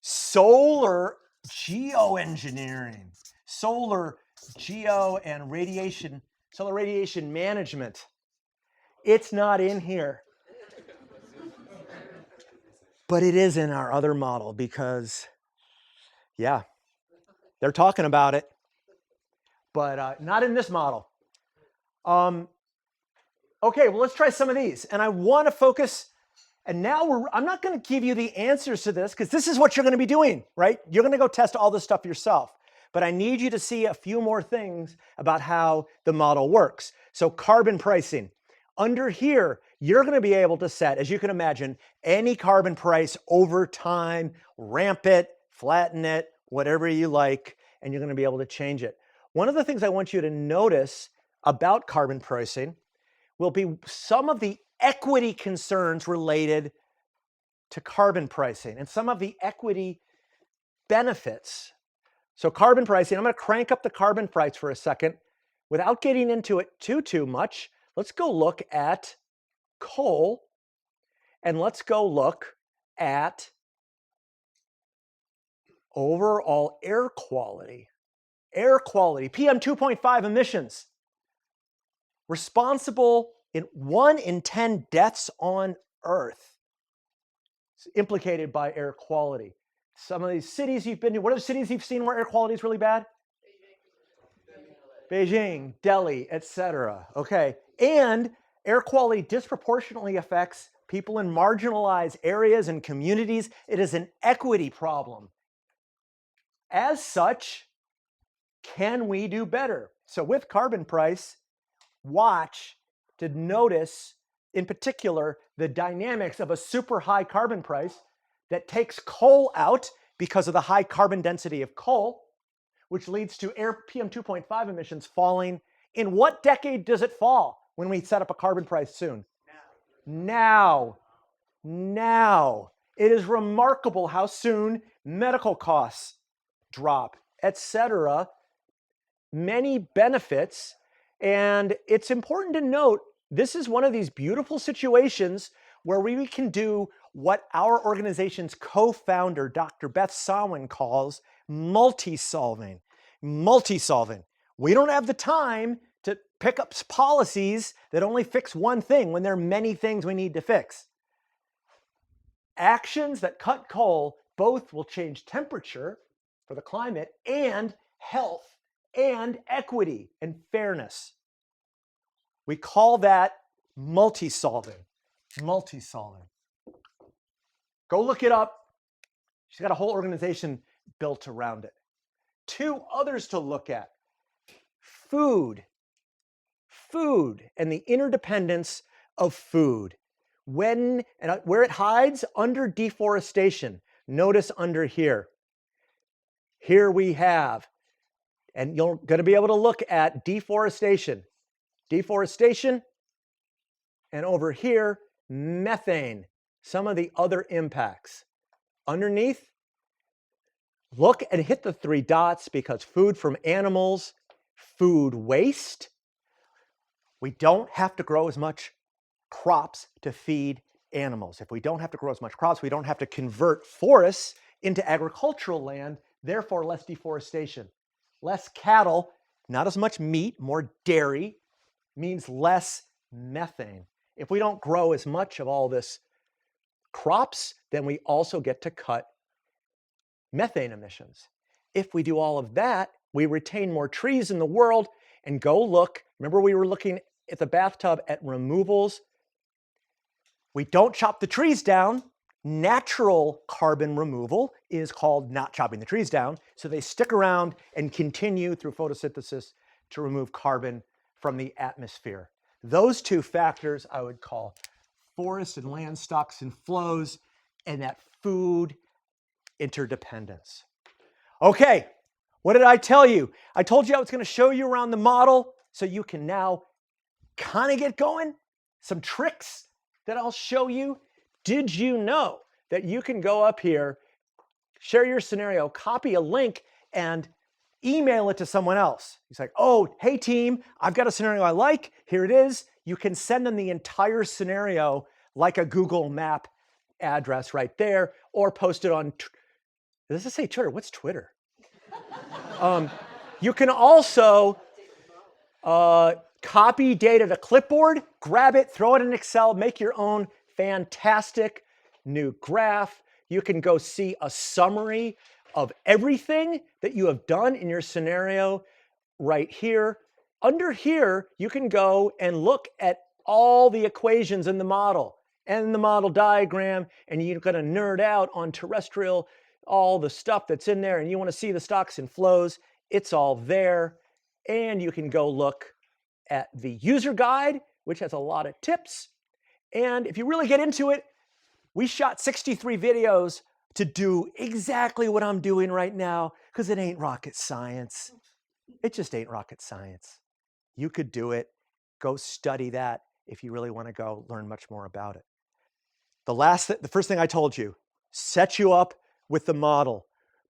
Solar geoengineering. Solar geo and radiation. Solar radiation management. It's not in here. But it is in our other model because, yeah, they're talking about it. But not in this model. Okay, well, let's try some of these. And I want to focus, and now I'm not going to give you the answers to this because this is what you're going to be doing, right? You're going to go test all this stuff yourself. But I need you to see a few more things about how the model works. So carbon pricing. Under here, you're going to be able to set, as you can imagine, any carbon price over time, ramp it, flatten it, whatever you like, and you're going to be able to change it. One of the things I want you to notice about carbon pricing will be some of the equity concerns related to carbon pricing and some of the equity benefits. So carbon pricing, I'm going to crank up the carbon price for a second. Without getting into it too much, let's go look at coal, and let's go look at overall air quality. Air quality, PM 2.5 emissions, responsible in 1 in 10 deaths on Earth. It's implicated by air quality. Some of these cities you've been to, what are the cities you've seen where air quality is really bad? Beijing, Delhi, etc. Okay, and air quality disproportionately affects people in marginalized areas and communities. It is an equity problem. As such, can we do better? So with carbon price, watch to notice in particular the dynamics of a super high carbon price that takes coal out because of the high carbon density of coal, which leads to air PM 2.5 emissions falling. In what decade does it fall when we set up a carbon price soon? Now. It is remarkable how soon medical costs drop, etc. Many benefits. And it's important to note, this is one of these beautiful situations where we can do what our organization's co-founder, Dr. Beth Sawin, calls multi-solving. Multi-solving. We don't have the time to pick up policies that only fix one thing when there are many things we need to fix. Actions that cut coal both will change temperature for the climate and health and equity and fairness. We call that multi-solving. Multi-solving. Go look it up. She's got a whole organization built around it. 2 others to look at. Food. Food and the interdependence of food. When and where it hides under deforestation. Notice under here. Here we have, and you're going to be able to look at deforestation. Deforestation, and over here, methane, some of the other impacts. Underneath, look and hit the 3 dots because food from animals, food waste. We don't have to grow as much crops to feed animals. If we don't have to grow as much crops, we don't have to convert forests into agricultural land, therefore less deforestation. Less cattle, not as much meat, more dairy, means less methane. If we don't grow as much of all this crops, then we also get to cut methane emissions. If we do all of that, we retain more trees in the world. And go look, remember we were looking at the bathtub at removals. We don't chop the trees down. Natural carbon removal is called not chopping the trees down. So they stick around and continue through photosynthesis to remove carbon from the atmosphere. Those 2 factors I would call forest and land stocks and flows and that food interdependence. Okay, what did I tell you? I told you I was going to show you around the model so you can now kind of get going. Some tricks that I'll show you. Did you know that you can go up here, share your scenario, copy a link, and email it to someone else? He's like, oh, hey team, I've got a scenario I like. Here it is. You can send them the entire scenario like a Google Map address right there, or post it on, does it say Twitter? What's Twitter? You can also copy data to clipboard, grab it, throw it in Excel, make your own fantastic new graph. You can go see a summary of everything that you have done in your scenario right here. Under here, you can go and look at all the equations in the model and the model diagram, and you're going to nerd out on terrestrial, all the stuff that's in there, and you want to see the stocks and flows. It's all there. And you can go look at the user guide which has a lot of tips. And if you really get into it, we shot 63 videos to do exactly what I'm doing right now, because it ain't rocket science. It just ain't rocket science. You could do it. Go study that if you really want to go learn much more about it. The first thing I told you, set you up with the model,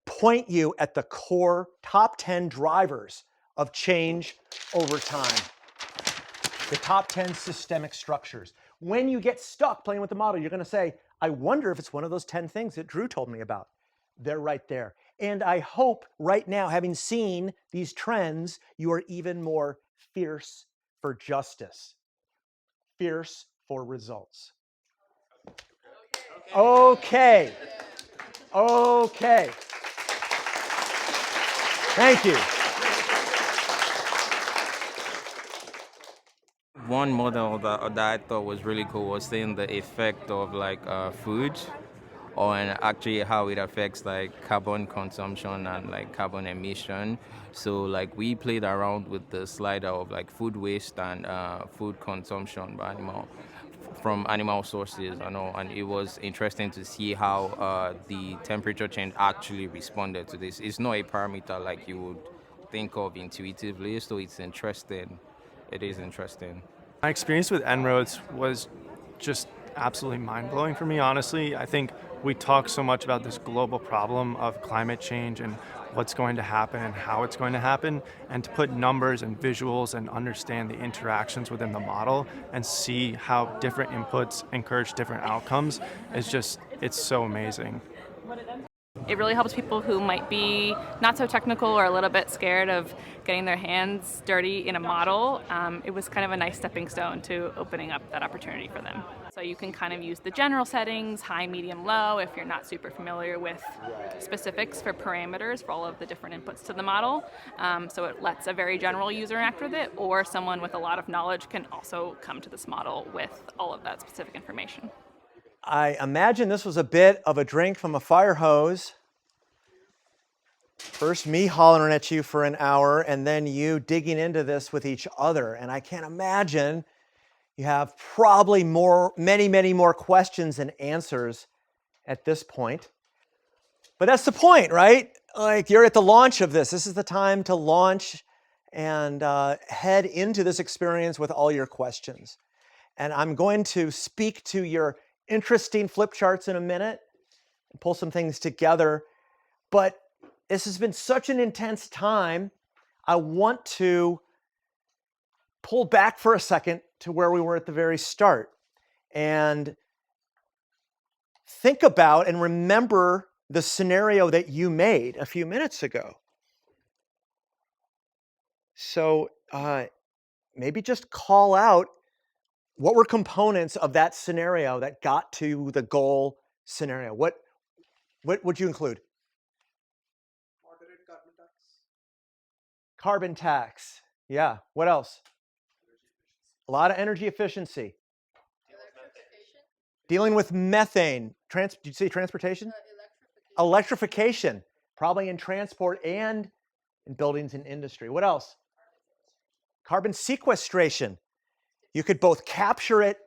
point you at the core top 10 drivers of change over time, the top 10 systemic structures. When you get stuck playing with the model, you're going to say, I wonder if it's one of those 10 things that Drew told me about. They're right there. And I hope right now, having seen these trends, you are even more fierce for justice, fierce for results. Okay. Okay. Thank you.
One model that I thought was really cool was seeing the effect of like food on actually how it affects like carbon consumption and like carbon emission. So like we played around with the slider of like food waste and food consumption by from animal sources, and it was interesting to see how the temperature change actually responded to this. It's not a parameter like you would think of intuitively, so it's interesting. It is interesting.
My experience with En-ROADS was just absolutely mind-blowing for me, honestly. I think we talk so much about this global problem of climate change and what's going to happen and how it's going to happen, and to put numbers and visuals and understand the interactions within the model and see how different inputs encourage different outcomes it's so amazing.
It really helps people who might be not so technical or a little bit scared of getting their hands dirty in a model. It was kind of a nice stepping stone to opening up that opportunity for them. So you can kind of use the general settings, high, medium, low, if you're not super familiar with specifics for parameters for all of the different inputs to the model. So it lets a very general user interact with it, or someone with a lot of knowledge can also come to this model with all of that specific information.
I imagine this was a bit of a drink from a fire hose. First me hollering at you for an hour, and then you digging into this with each other. And I can't imagine you have probably many more questions than answers at this point. But that's the point, right? Like, you're at the launch of this. This is the time to launch and head into this experience with all your questions. And I'm going to speak to your interesting flip charts in a minute and pull some things together. But this has been such an intense time. I want to pull back for a second to where we were at the very start and think about and remember the scenario that you made a few minutes ago. So maybe just call out what were components of that scenario that got to the goal scenario. What would you include?
Moderate carbon tax.
Carbon tax. Yeah. What else? A lot of energy efficiency.
Electrification.
Dealing with methane. Did you say transportation? Electrification. Probably in transport and in buildings and industry. What else? Carbon sequestration. You could both capture it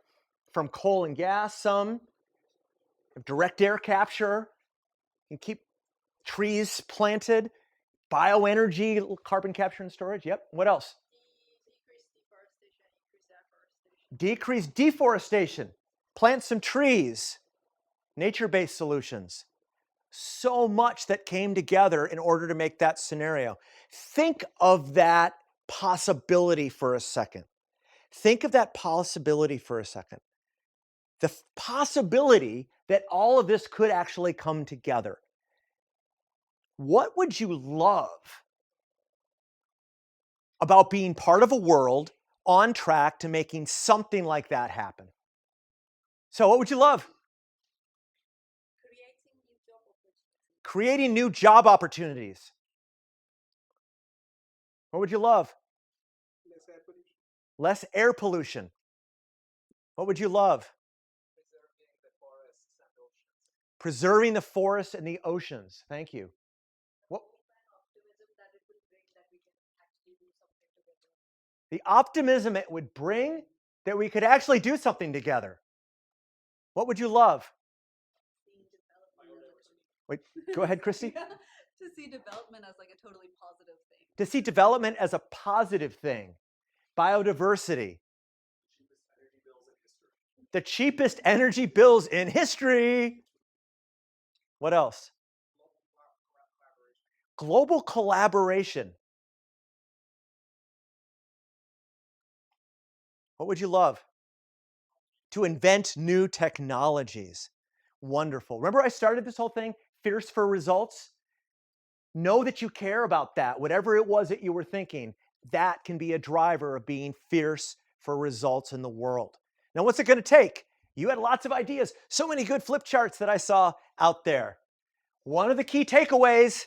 from coal and gas, some direct air capture, and keep trees planted, bioenergy, carbon capture and storage. Yep. What else? Decrease deforestation. Plant some trees. Nature-based solutions. So much that came together in order to make that scenario. Think of that possibility for a second. Think of that possibility for a second. The possibility that all of this could actually come together. What would you love about being part of a world on track to making something like that happen? So what would you love? Creating new job opportunities. What would you love? Less air pollution. What would you love? Preserving the forests and the oceans. Thank you. What? The optimism it would bring, that we could actually do something together? What would you love? Wait, go ahead, Christy.
Yeah, to see development as like a totally positive thing.
To see development as a positive thing. Biodiversity. The cheapest energy bills in history. What else? Global collaboration. What would you love? To invent new technologies. Wonderful. Remember I started this whole thing, fierce for results? Know that you care about that. Whatever it was that you were thinking, that can be a driver of being fierce for results in the world. Now, what's it going to take? You had lots of ideas. So many good flip charts that I saw out there. One of the key takeaways,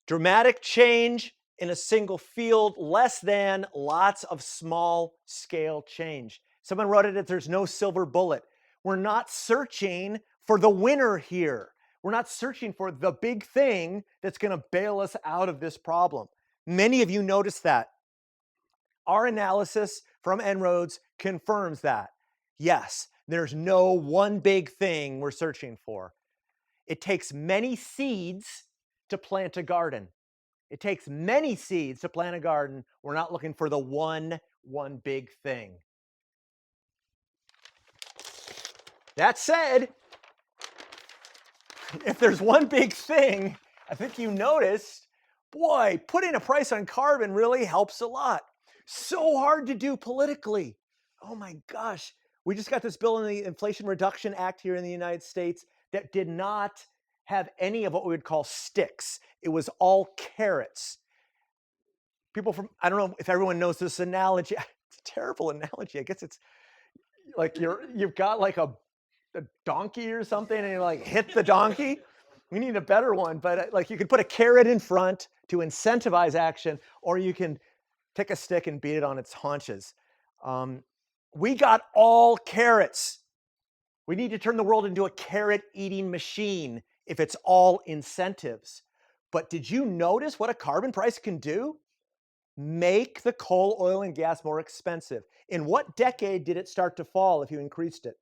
dramatic change in a single field, less than lots of small scale change. Someone wrote it that there's no silver bullet. We're not searching for the winner here. We're not searching for the big thing that's going to bail us out of this problem. Many of you noticed that. Our analysis from En-ROADS confirms that. Yes, there's no one big thing we're searching for. It takes many seeds to plant a garden. It takes many seeds to plant a garden. We're not looking for the one big thing. That said, if there's one big thing, I think you noticed, boy, putting a price on carbon really helps a lot. So hard to do politically. Oh my gosh. We just got this bill in the Inflation Reduction Act here in the United States that did not have any of what we would call sticks. It was all carrots. People from, I don't know if everyone knows this analogy. It's a terrible analogy. I guess it's like you've got like a donkey or something and you like hit the donkey. We need a better one, but like you could put a carrot in front to incentivize action, or you can take a stick and beat it on its haunches. We got all carrots. We need to turn the world into a carrot-eating machine if it's all incentives. But did you notice what a carbon price can do? Make the coal, oil, and gas more expensive. In what decade did it start to fall if you increased it?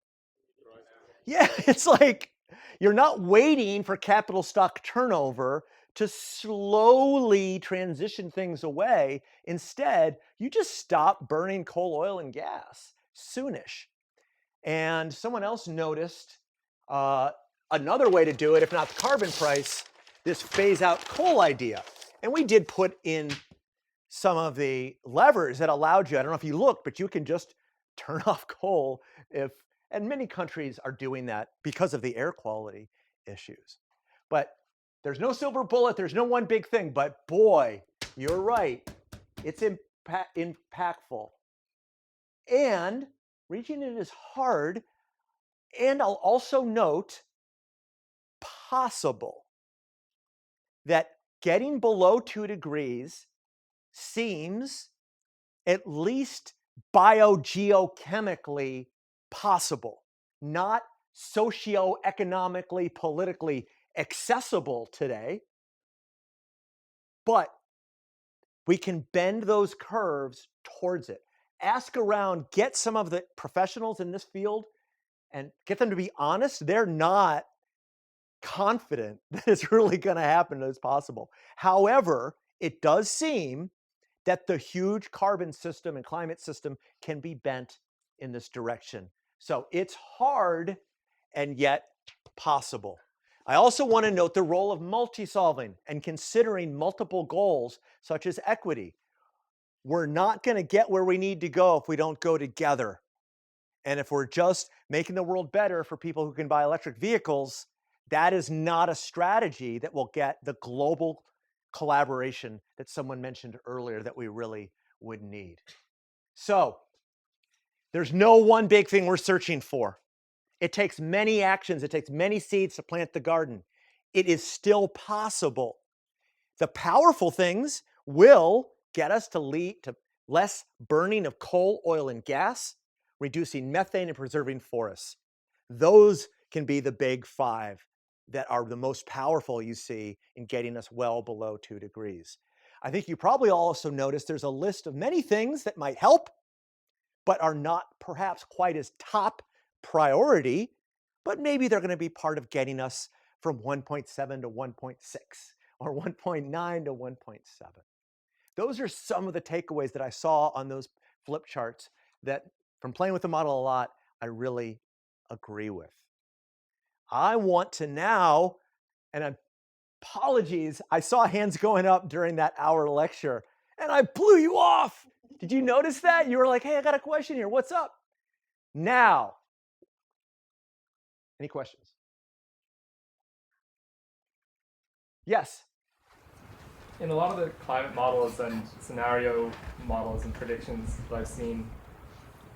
Yeah, it's like you're not waiting for capital stock turnover to slowly transition things away. Instead, you just stop burning coal, oil, and gas soonish. And someone else noticed another way to do it, if not the carbon price, this phase out coal idea. And we did put in some of the levers that allowed you, I don't know if you look, but you can just turn off coal if, and many countries are doing that because of the air quality issues. But there's no silver bullet, there's no one big thing, but boy, you're right, it's impactful. And reaching it is hard, and I'll also note, possible. That getting below 2 degrees seems at least biogeochemically possible, not socioeconomically, politically accessible today, but we can bend those curves towards it. Ask around, get some of the professionals in this field and get them to be honest. They're not confident that it's really going to happen as possible. However, it does seem that the huge carbon system and climate system can be bent in this direction. So it's hard and yet possible. I also want to note the role of multi-solving and considering multiple goals such as equity. We're not going to get where we need to go if we don't go together. And if we're just making the world better for people who can buy electric vehicles, that is not a strategy that will get the global collaboration that someone mentioned earlier that we really would need. So there's no one big thing we're searching for. It takes many actions. It takes many seeds to plant the garden. It is still possible. The powerful things will get us to lead to less burning of coal, oil, and gas, reducing methane and preserving forests. Those can be the big 5 that are the most powerful you see in getting us well below 2 degrees. I think you probably also noticed there's a list of many things that might help but are not perhaps quite as top priority, but maybe they're going to be part of getting us from 1.7 to 1.6 or 1.9 to 1.7. Those are some of the takeaways that I saw on those flip charts that, from playing with the model a lot, I really agree with. I want to now, and apologies, I saw hands going up during that hour lecture, and I blew you off. Did you notice that? You were like, hey, I got a question here. What's up? Now, any questions? Yes.
In a lot of the climate models and scenario models and predictions that I've seen,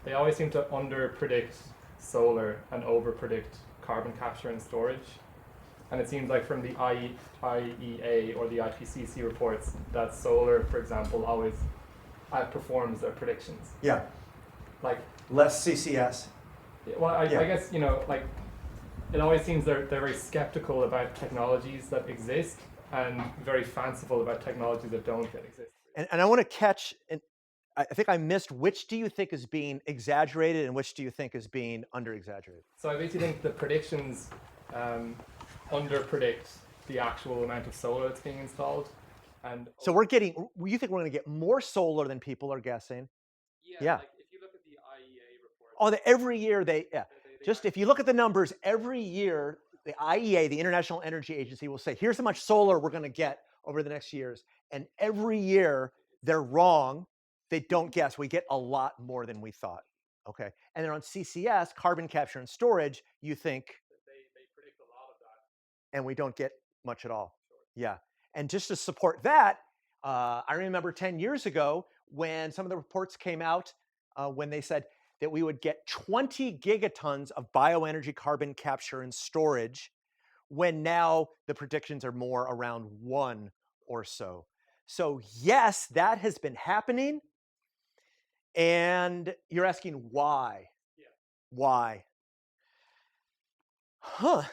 they always seem to under-predict solar and over-predict carbon capture and storage. And it seems like from the IEA or the IPCC reports that solar, for example, always outperforms their predictions.
Yeah.
Like
Less CCS.
Well, I guess, like it always seems they're very skeptical about technologies that exist and very fanciful about technologies that don't yet exist.
And I want to catch, and I think I missed, which do you think is being exaggerated and which do you think is being under-exaggerated?
So I basically think the predictions under-predict the actual amount of solar that's being installed. And
So you think we're going to get more solar than people are guessing? Yeah.
Like if you look at the IEA report.
Oh, every year just if you look at the numbers, every year, the IEA, the International Energy Agency, will say, here's how much solar we're going to get over the next years. And every year, they're wrong. They don't guess. We get a lot more than we thought. Okay. And then on CCS, carbon capture and storage, you think
They predict a lot of that.
and we don't get much at all. Yeah. And just to support that, I remember 10 years ago when some of the reports came out when they said that we would get 20 gigatons of bioenergy carbon capture and storage, when now the predictions are more around 1 or so. So yes, that has been happening. And you're asking why?
Yeah.
Why? Huh.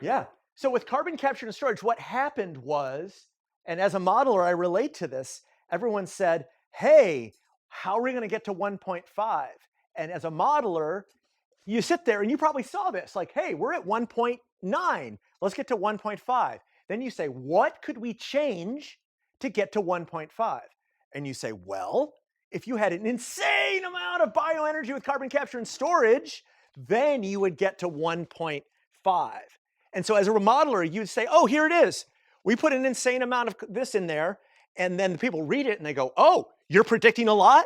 Yeah. So with carbon capture and storage, what happened was, and as a modeler, I relate to this, everyone said, hey, how are we going to get to 1.5? And as a modeler, you sit there and you probably saw this, like, hey, we're at 1.9. Let's get to 1.5. Then you say, what could we change to get to 1.5? And you say, well, if you had an insane amount of bioenergy with carbon capture and storage, then you would get to 1.5. And so as a remodeler, you'd say, oh, here it is. We put an insane amount of this in there. And then the people read it and they go, oh, you're predicting a lot?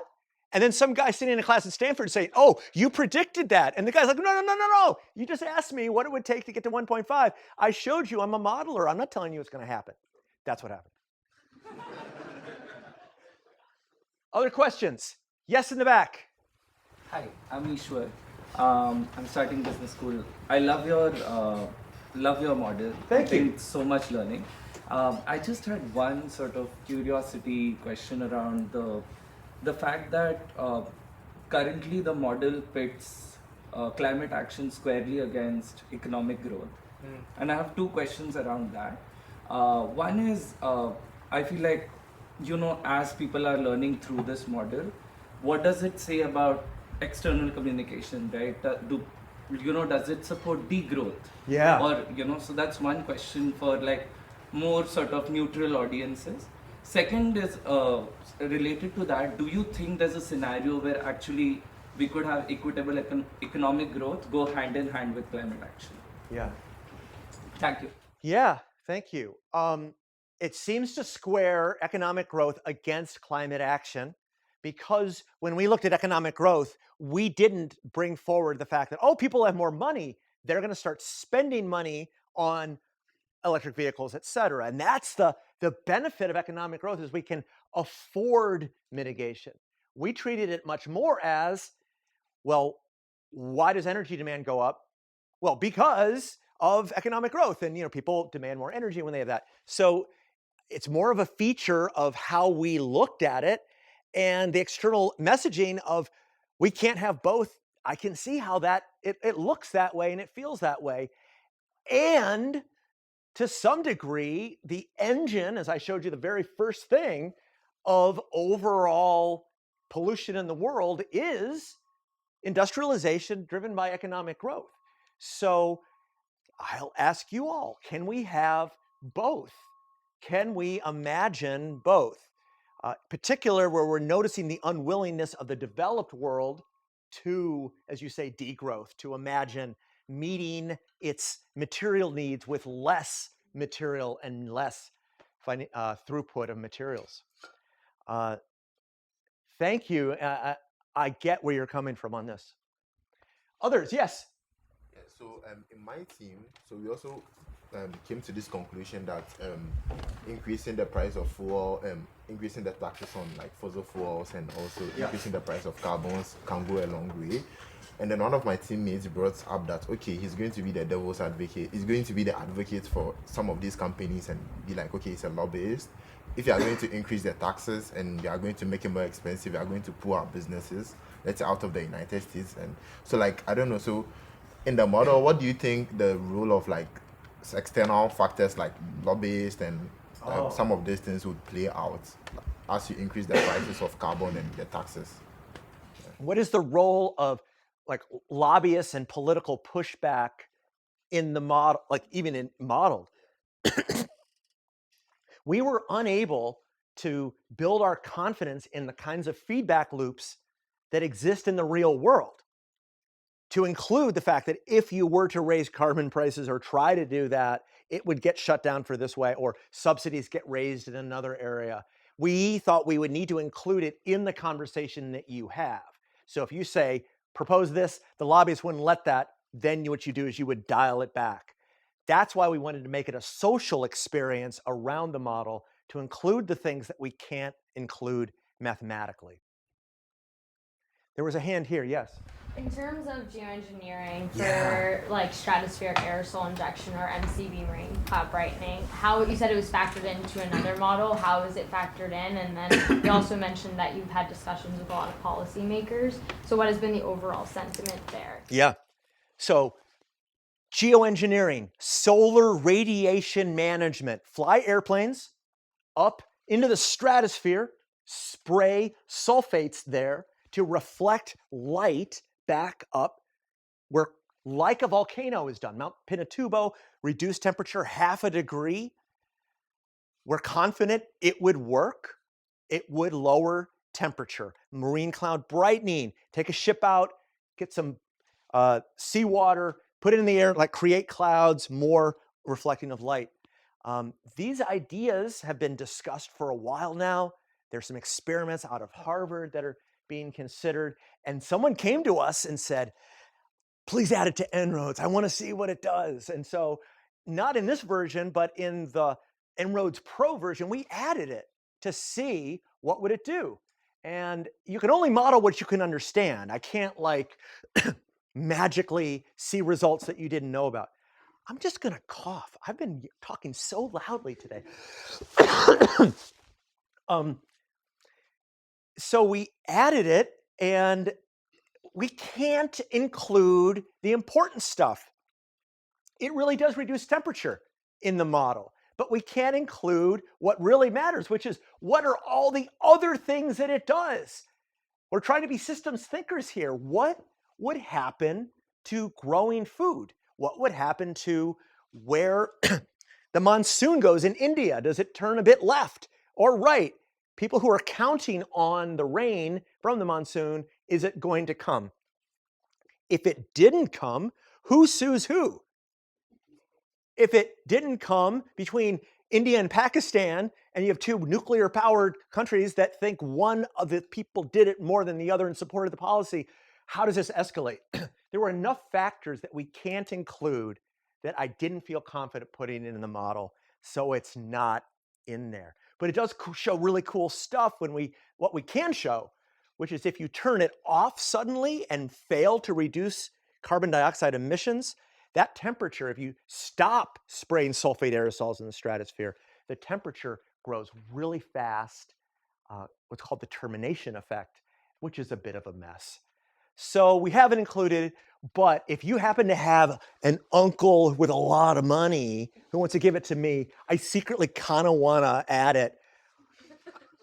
And then some guy sitting in a class at Stanford saying, oh, you predicted that. And the guy's like, no. You just asked me what it would take to get to 1.5. I showed you I'm a modeler. I'm not telling you it's going to happen. That's what happened. Other questions? Yes, in the back.
Hi, I'm Ishwar. I'm starting business school. I love your model.
Thank you.
It's so much learning. I just had one sort of curiosity question around the fact that currently the model pits climate action squarely against economic growth. And I have two questions around that. One is, I feel like, as people are learning through this model, what does it say about external communication, right? Does it support degrowth?
Yeah.
Or, so that's one question for like more sort of neutral audiences. Second is related to that, do you think there's a scenario where actually we could have equitable economic growth go hand in hand with climate action?
Yeah.
Thank you.
Yeah, thank you. It seems to square economic growth against climate action, because when we looked at economic growth, we didn't bring forward the fact that, oh, people have more money. They're going to start spending money on electric vehicles, et cetera. And that's the benefit of economic growth, is we can afford mitigation. We treated it much more as, well, why does energy demand go up? Well, because of economic growth, and people demand more energy when they have that. So it's more of a feature of how we looked at it, and the external messaging of we can't have both. I can see how that it looks that way and it feels that way. And to some degree, the engine, as I showed you the very first thing, of overall pollution in the world is industrialization driven by economic growth. So I'll ask you all, can we have both? Can we imagine both? Particular where we're noticing the unwillingness of the developed world to, as you say, degrowth, to imagine meeting its material needs with less material and less throughput of materials. Thank you. I get where you're coming from on this. Others, yes.
Yeah, so in my team, so we also came to this conclusion that increasing the price of fuel, increasing the taxes on like fossil fuels, and also increasing the price of carbons can go a long way. And then one of my teammates brought up that, okay, he's going to be the devil's advocate. He's going to be the advocate for some of these companies and be like, okay, he's a lobbyist. If you are going to increase the taxes and you are going to make it more expensive, you are going to pull our businesses, let's say, out of the United States. And so, like, I don't know. So in the model, what do you think the role of like external factors like lobbyists and some of these things would play out as you increase the prices of carbon and the taxes?
What is the role of like lobbyists and political pushback in the model, like even in modeled? We were unable to build our confidence in the kinds of feedback loops that exist in the real world, to include the fact that if you were to raise carbon prices or try to do that, it would get shut down for this way, or subsidies get raised in another area. We thought we would need to include it in the conversation that you have. So if you say, propose this, the lobbyists wouldn't let that, then what you do is you would dial it back. That's why we wanted to make it a social experience around the model to include the things that we can't include mathematically. There was a hand here, yes.
In terms of geoengineering for like stratospheric aerosol injection or MCB marine cloud brightening, how you said it was factored into another model, how is it factored in? And then you also mentioned that you've had discussions with a lot of policymakers. So what has been the overall sentiment there?
Yeah. So geoengineering, solar radiation management, fly airplanes up into the stratosphere, spray sulfates there to reflect light back up where, like a volcano is done. Mount Pinatubo, reduced temperature 0.5 degrees. We're confident it would work. It would lower temperature. Marine cloud brightening, take a ship out, get some seawater, put it in the air, like create clouds more reflecting of light. These ideas have been discussed for a while now. There's some experiments out of Harvard that are being considered. And someone came to us and said, please add it to En-ROADS. I want to see what it does. And so not in this version, but in the En-ROADS Pro version, we added it to see what would it do. And you can only model what you can understand. I can't like magically see results that you didn't know about. I'm just going to cough. I've been talking so loudly today. So we added it, and we can't include the important stuff. It really does reduce temperature in the model, but we can't include what really matters, which is what are all the other things that it does? We're trying to be systems thinkers here. What would happen to growing food? What would happen to where the monsoon goes in India? Does it turn a bit left or right? People who are counting on the rain from the monsoon, is it going to come? If it didn't come, who sues who? If it didn't come between India and Pakistan, and you have two nuclear-powered countries that think one of the people did it more than the other in support of the policy, how does this escalate? There were enough factors that we can't include that I didn't feel confident putting it in the model, so it's not in there. But it does show really cool stuff when what we can show, which is if you turn it off suddenly and fail to reduce carbon dioxide emissions, that temperature, if you stop spraying sulfate aerosols in the stratosphere, the temperature grows really fast, what's called the termination effect, which is a bit of a mess. So we haven't included, but if you happen to have an uncle with a lot of money who wants to give it to me, I secretly kind of want to add it.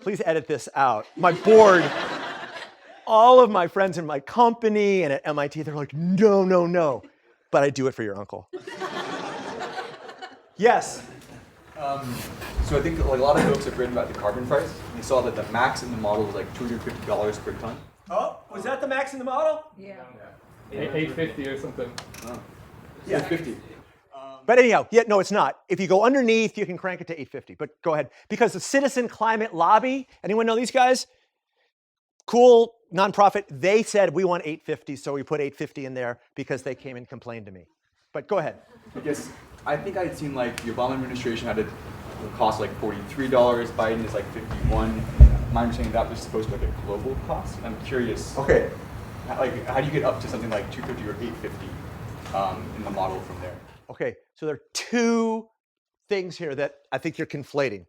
Please edit this out. My board, all of my friends in my company and at MIT, they're like, no, no, no. But I do it for your uncle. Yes?
So I think like a lot of folks have written about the carbon price. And they saw that the max in the model was like $250 per ton.
Oh, was that the max in the model?
Yeah.
850 or something.
Oh.
Yeah.
850.
But anyhow, yeah, no, it's not. If you go underneath, you can crank it to 850. But go ahead. Because the Citizen Climate Lobby, anyone know these guys? Cool nonprofit. They said we want 850, so we put 850 in there because they came and complained to me. But go ahead.
I think I'd seen like the Obama administration had it cost like $43. Biden is like 51. My understanding that was supposed to be like a global cost. I'm curious.
Okay.
Like, how do you get up to something like 250 or 850 in the model from there?
Okay, so there are two things here that I think you're conflating.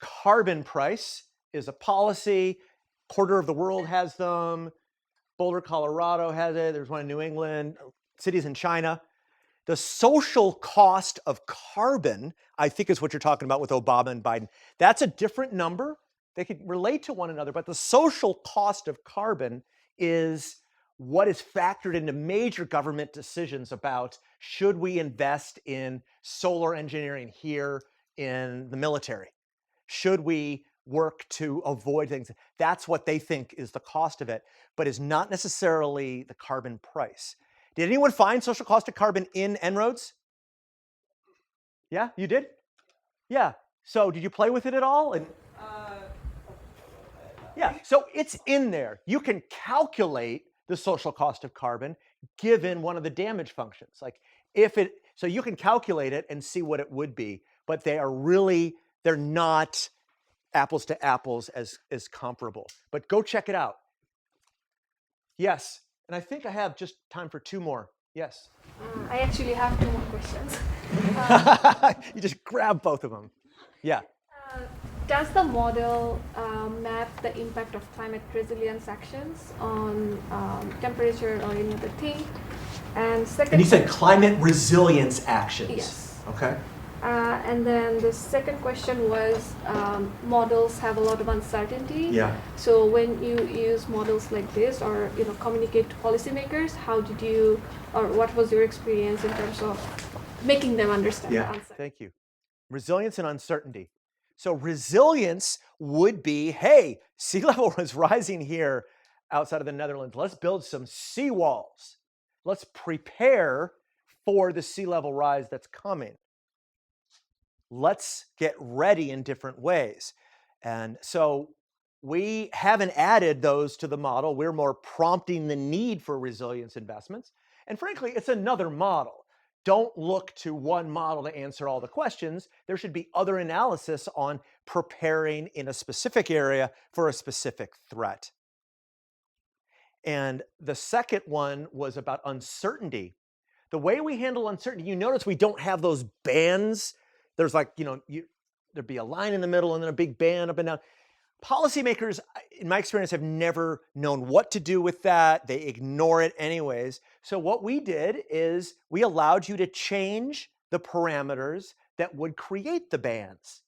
Carbon price is a policy. Quarter of the world has them. Boulder, Colorado has it. There's one in New England. Cities in China. The social cost of carbon, I think, is what you're talking about with Obama and Biden. That's a different number. They could relate to one another, but the social cost of carbon is what is factored into major government decisions about should we invest in solar engineering here in the military? Should we work to avoid things? That's what they think is the cost of it, but is not necessarily the carbon price. Did anyone find social cost of carbon in En-ROADS? Yeah, you did? Yeah. So did you play with it at all? And yeah, so it's in there. You can calculate the social cost of carbon given one of the damage functions. Like if it, so you can calculate it and see what it would be, but they are really, they're not apples to apples as comparable. But go check it out. Yes, and I think I have just time for two more. Yes.
I actually have two more questions.
You just grab both of them. Yeah.
Does the model map the impact of climate resilience actions on temperature or any other thing? And second.
And you said climate resilience actions.
Yes.
Okay.
And then the second question was models have a lot of uncertainty.
Yeah.
So when you use models like this, or communicate to policymakers, how did you, or what was your experience in terms of making them understand the uncertainty?
Thank you. Resilience and uncertainty. So resilience would be, hey, sea level is rising here outside of the Netherlands. Let's build some seawalls. Let's prepare for the sea level rise that's coming. Let's get ready in different ways. And so we haven't added those to the model. We're more prompting the need for resilience investments. And frankly, it's another model. Don't look to one model to answer all the questions. There should be other analysis on preparing in a specific area for a specific threat. And the second one was about uncertainty. The way we handle uncertainty, you notice we don't have those bands. There's like, there'd be a line in the middle and then a big band up and down. Policymakers, in my experience, have never known what to do with that. They ignore it anyways. So what we did is we allowed you to change the parameters that would create the bands.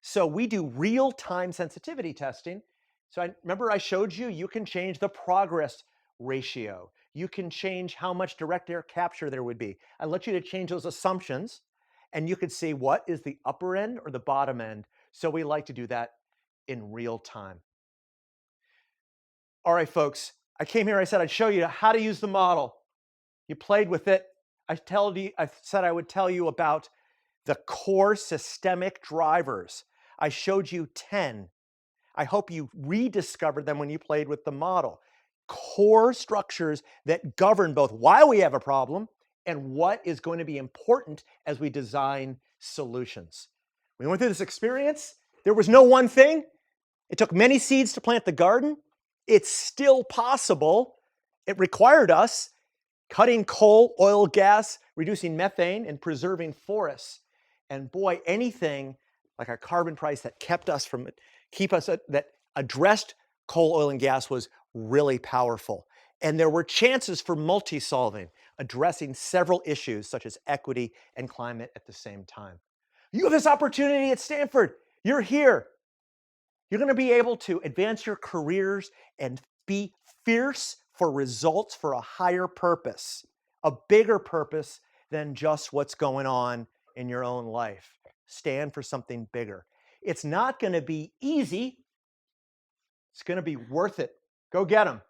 So we do real-time sensitivity testing. So remember I showed you, you can change the progress ratio. You can change how much direct air capture there would be. I let you to change those assumptions, and you could see what is the upper end or the bottom end. So we like to do that in real time. All right, folks, I came here, I said I'd show you how to use the model. You played with it. I said I would tell you about the core systemic drivers. I showed you 10. I hope you rediscovered them when you played with the model. Core structures that govern both why we have a problem and what is going to be important as we design solutions. We went through this experience. There was no one thing. It took many seeds to plant the garden. It's still possible. It required us cutting coal, oil, gas, reducing methane, and preserving forests. And boy, anything like a carbon price that kept us from that addressed coal, oil, and gas was really powerful. And there were chances for multi-solving, addressing several issues such as equity and climate at the same time. You have this opportunity at Stanford. You're here. You're going to be able to advance your careers and be fierce for results for a higher purpose, a bigger purpose than just what's going on in your own life. Stand for something bigger. It's not going to be easy. It's going to be worth it. Go get them.